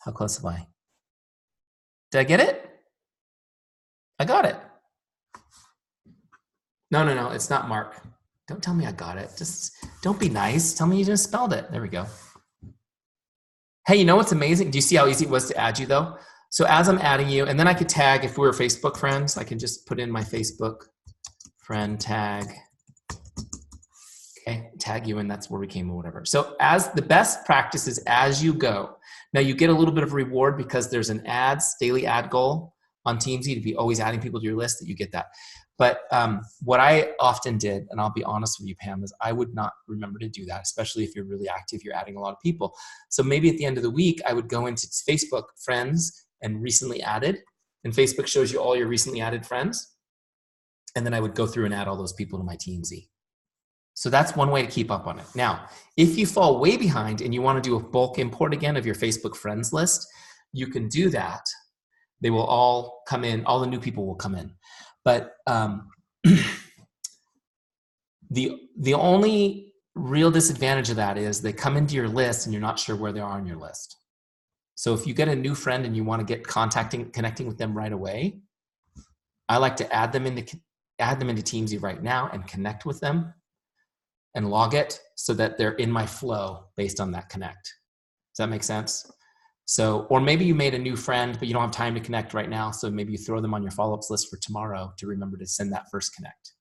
How close am I? Did I get it? I got it. No, it's not Mark. Don't tell me I got it. Just don't be nice. Tell me you just spelled it. There we go. Hey, you know what's amazing? Do you see how easy it was to add you though? So as I'm adding you, and then I could tag, if we were Facebook friends, I can just put in my Facebook friend tag. Okay, tag you, and that's where we came or whatever. So as the best practice is as you go. Now you get a little bit of reward because there's an daily ad goal on Teamzy to be always adding people to your list, that you get that. But what I often did, and I'll be honest with you, Pam, is I would not remember to do that, especially if you're really active, you're adding a lot of people. So maybe at the end of the week, I would go into Facebook friends and recently added, and Facebook shows you all your recently added friends. And then I would go through and add all those people to my Teamzy. So that's one way to keep up on it. Now, if you fall way behind and you want to do a bulk import again of your Facebook friends list, you can do that. They will all come in, all the new people will come in. But the only real disadvantage of that is they come into your list and you're not sure where they are on your list. So if you get a new friend and you want to get connecting with them right away, I like to add them into Teamzy right now and connect with them and log it so that they're in my flow based on that connect. Does that make sense? So, or maybe you made a new friend, but you don't have time to connect right now. So maybe you throw them on your follow-ups list for tomorrow to remember to send that first connect.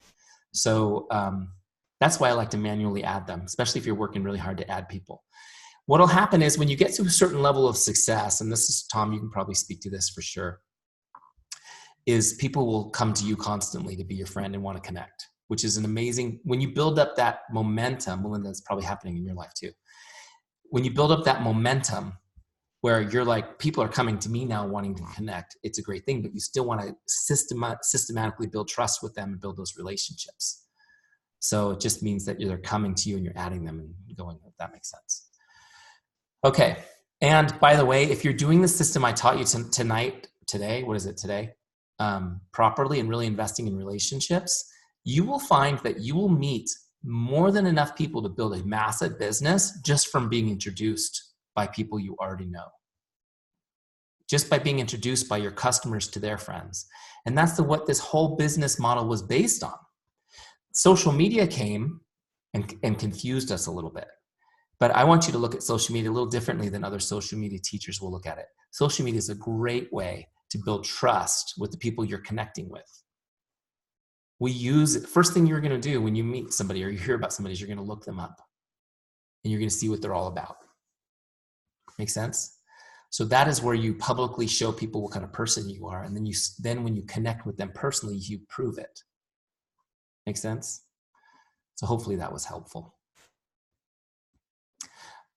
So that's why I like to manually add them, especially if you're working really hard to add people. What'll happen is when you get to a certain level of success, and this is, Tom, you can probably speak to this for sure. is people will come to you constantly to be your friend and want to connect, which is an amazing, when you build up that momentum, Malinda, that's probably happening in your life too. When you build up that momentum where you're like, people are coming to me now wanting to connect, it's a great thing, but you still want to systematically build trust with them and build those relationships. So it just means that they're coming to you and you're adding them and going, if that makes sense. Okay. And by the way, if you're doing the system I taught you today, properly and really investing in relationships, you will find that you will meet more than enough people to build a massive business just from being introduced by people you already know. Just by being introduced by your customers to their friends. And that's what this whole business model was based on. Social media came and confused us a little bit. But I want you to look at social media a little differently than other social media teachers will look at it. Social media is a great way to build trust with the people you're connecting with. We use it. First thing you're going to do when you meet somebody or you hear about somebody is you're going to look them up and you're going to see what they're all about. Make sense? So that is where you publicly show people what kind of person you are. And then when you connect with them personally, you prove it. Make sense? So hopefully that was helpful.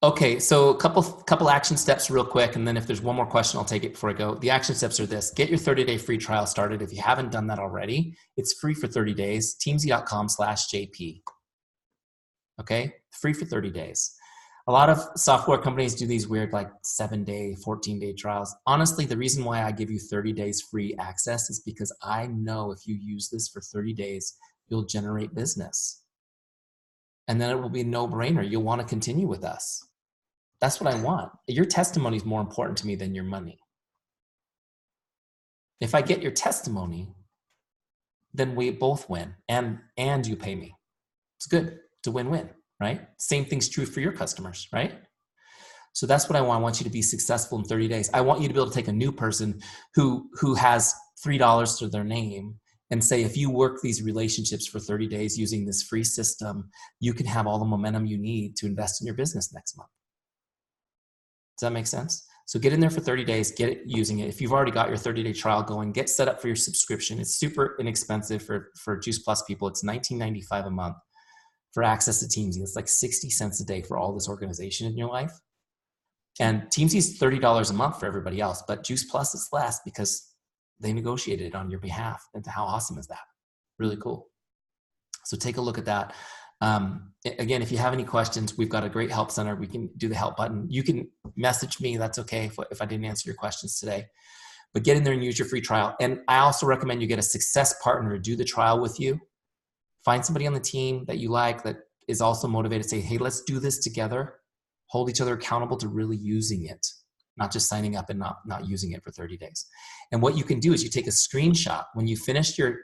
Okay, so a couple action steps real quick, and then if there's one more question, I'll take it before I go. The action steps are this. Get your 30-day free trial started. If you haven't done that already, it's free for 30 days, teamzy.com/JP. Okay, free for 30 days. A lot of software companies do these weird 7-day, 14-day trials. Honestly, the reason why I give you 30 days free access is because I know if you use this for 30 days, you'll generate business. And then it will be a no-brainer. You'll want to continue with us. That's what I want. Your testimony is more important to me than your money. If I get your testimony, then we both win and you pay me. It's good. It's a win-win, right? Same thing's true for your customers, right? So that's what I want. I want you to be successful in 30 days. I want you to be able to take a new person who has $3 to their name and say, if you work these relationships for 30 days using this free system, you can have all the momentum you need to invest in your business next month. Does that make sense? So get in there for 30 days, get it using it. If you've already got your 30-day trial going, get set up for your subscription. It's super inexpensive for Juice Plus people. It's $19.95 a month for access to Teamzy. It's like 60 cents a day for all this organization in your life. And Teamzy is $30 a month for everybody else, but Juice Plus is less because they negotiated it on your behalf. And how awesome is that? Really cool. So take a look at that. Again, if you have any questions, we've got a great help center. We can do the help button. You can message me. That's okay if I didn't answer your questions today. But get in there and use your free trial. And I also recommend you get a success partner to do the trial with you. Find somebody on the team that you like that is also motivated. Say, hey, let's do this together. Hold each other accountable to really using it, not just signing up and not using it for 30 days. And what you can do is you take a screenshot. When you finish your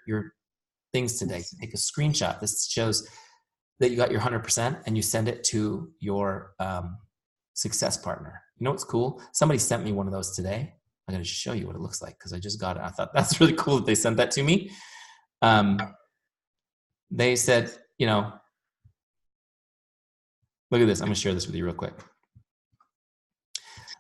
things today, take a screenshot. This shows that you got your 100% and you send it to your success partner. You know what's cool? Somebody sent me one of those today. I'm going to show you what it looks like because I just got it. I thought that's really cool that they sent that to me. They said, look at this. I'm going to share this with you real quick.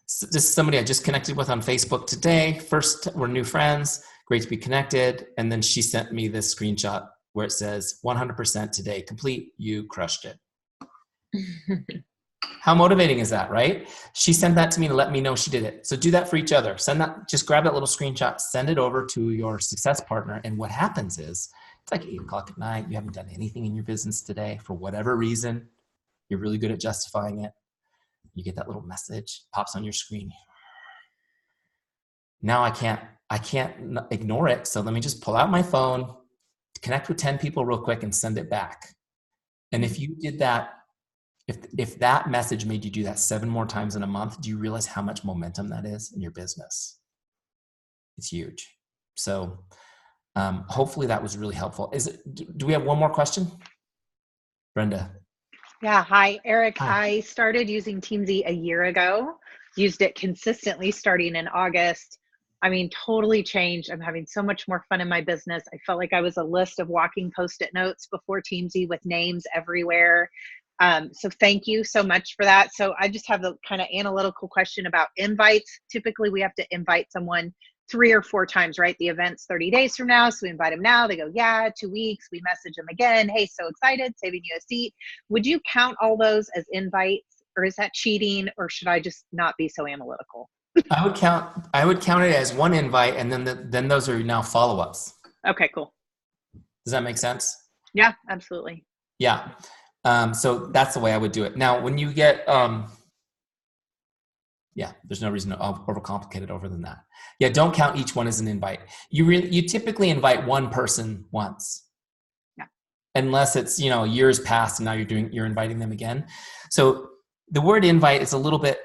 So this is somebody I just connected with on Facebook today. First, we're new friends. Great to be connected. And then she sent me this screenshot where it says 100% today complete. You crushed it. How motivating is that, right? She sent that to me to let me know she did it. So do that for each other. Just grab that little screenshot, send it over to your success partner. And what happens is it's like 8:00 at night. You haven't done anything in your business today for whatever reason. You're really good at justifying it. You get that little message, pops on your screen. Now I can't ignore it. So let me just pull out my phone, connect with 10 people real quick and send it back. And if you did that, if that message made you do that 7 more times in a month, do you realize how much momentum that is in your business? It's huge. So hopefully that was really helpful. Do we have one more question? Brenda. Yeah. Hi, Eric. Hi. I started using Teamzy a year ago, used it consistently starting in August. I mean, totally changed. I'm having so much more fun in my business. I felt like I was a list of walking Post-it notes before Teamzy with names everywhere. So thank you so much for that. So I just have the kind of analytical question about invites. Typically we have to invite someone 3 or 4 times, right? The event's 30 days from now. So we invite them now. They go, yeah, 2 weeks. We message them again. Hey, so excited, saving you a seat. Would you count all those as invites, or is that cheating, or should I just not be so analytical? I would count it as one invite, and then those are now follow-ups. Okay, cool. Does that make sense? Yeah, absolutely. Yeah. So that's the way I would do it. Now, when you get, there's no reason to overcomplicate it over than that. Yeah, don't count each one as an invite. You typically invite one person once. Yeah. Unless it's, years past and now you're inviting them again. So the word invite is a little bit,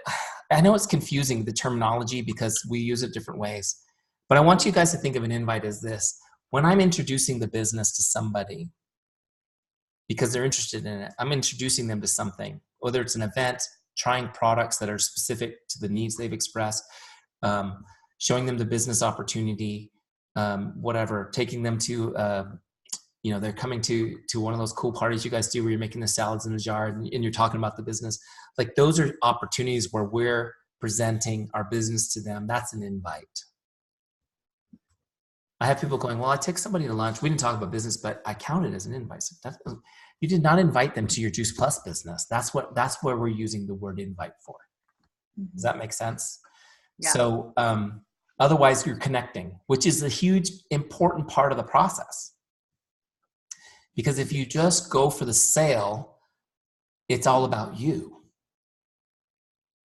I know it's confusing, the terminology, because we use it different ways. But I want you guys to think of an invite as this. When I'm introducing the business to somebody, because they're interested in it, I'm introducing them to something, whether it's an event, trying products that are specific to the needs they've expressed, showing them the business opportunity, whatever, taking them to, they're coming to one of those cool parties you guys do where you're making the salads in a jar and you're talking about the business. Like, those are opportunities where we're presenting our business to them. That's an invite. I have people going, well, I took somebody to lunch. We didn't talk about business, but I count it as an invite. So you did not invite them to your Juice Plus business. That's where we're using the word invite for. Does that make sense? Yeah. So otherwise you're connecting, which is a huge, important part of the process. Because if you just go for the sale, it's all about you,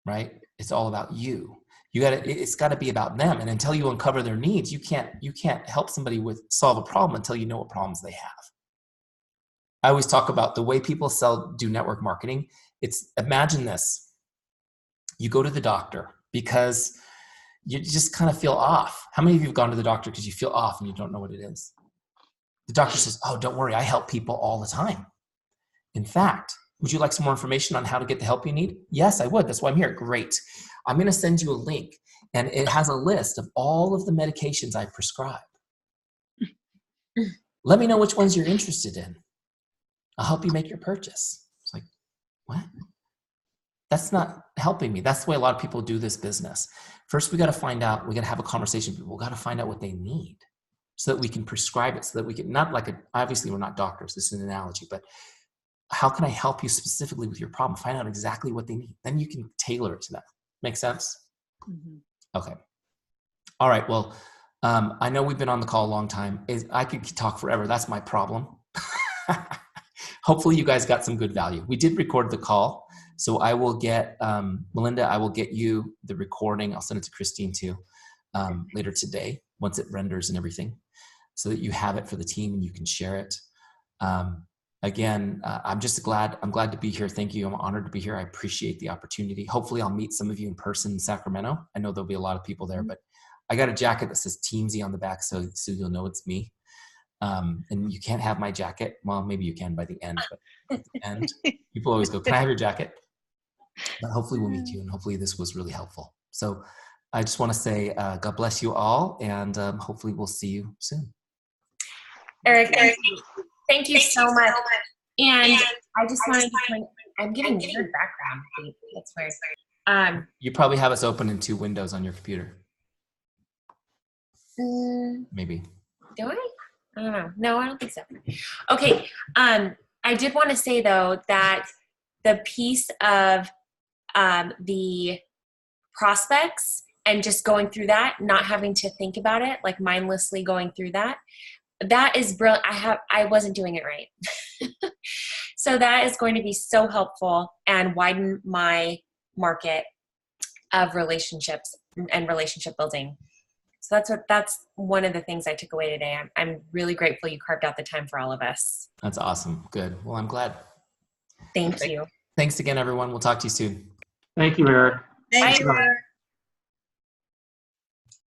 right? It's all about you. It's got to be about them. And until you uncover their needs, you can't help somebody solve a problem until you know what problems they have. I always talk about the way people do network marketing. Imagine this. You go to the doctor because you just kind of feel off. How many of you have gone to the doctor because you feel off and you don't know what it is? The doctor says, oh, don't worry, I help people all the time. In fact, would you like some more information on how to get the help you need? Yes, I would. That's why I'm here. Great. I'm going to send you a link, and it has a list of all of the medications I prescribe. Let me know which ones you're interested in. I'll help you make your purchase. It's like, what? That's not helping me. That's the way a lot of people do this business. First, we got to have a conversation with people. We got to find out what they need so that we can prescribe it, so that we can, obviously we're not doctors, this is an analogy, but how can I help you specifically with your problem? Find out exactly what they need. Then you can tailor it to them. Make sense? Mm-hmm. Okay. All right. Well, I know we've been on the call a long time. I could talk forever. That's my problem. Hopefully you guys got some good value. We did record the call. So I will get, Malinda, I will get you the recording. I'll send it to Christine too, later today, once it renders and everything, so that you have it for the team and you can share it. Again, I'm glad to be here. Thank you. I'm honored to be here. I appreciate the opportunity. Hopefully I'll meet some of you in person in Sacramento. I know there'll be a lot of people there, but I got a jacket that says Teamzy on the back, so you'll know it's me. And you can't have my jacket. Well, maybe you can by the end, but at the end, people always go, can I have your jacket? But hopefully we'll meet you, and hopefully this was really helpful. So I just want to say, God bless you all, and hopefully we'll see you soon. Eric, thank you so much. And I just wanted to point, I'm getting weird background. That's weird. You probably have us open in 2 windows on your computer. Maybe. Do I? I don't know. No, I don't think so. Okay. I did want to say though that the piece of the prospects and just going through that, not having to think about it, like mindlessly going through that is brilliant. I wasn't doing it right. So that is going to be so helpful and widen my market of relationships and relationship building. So that's one of the things I took away today. I'm really grateful you carved out the time for all of us. That's awesome. Good. Well, I'm glad. Thank you. Thanks again, everyone. We'll talk to you soon. Thank you, Eric. Bye, Eric.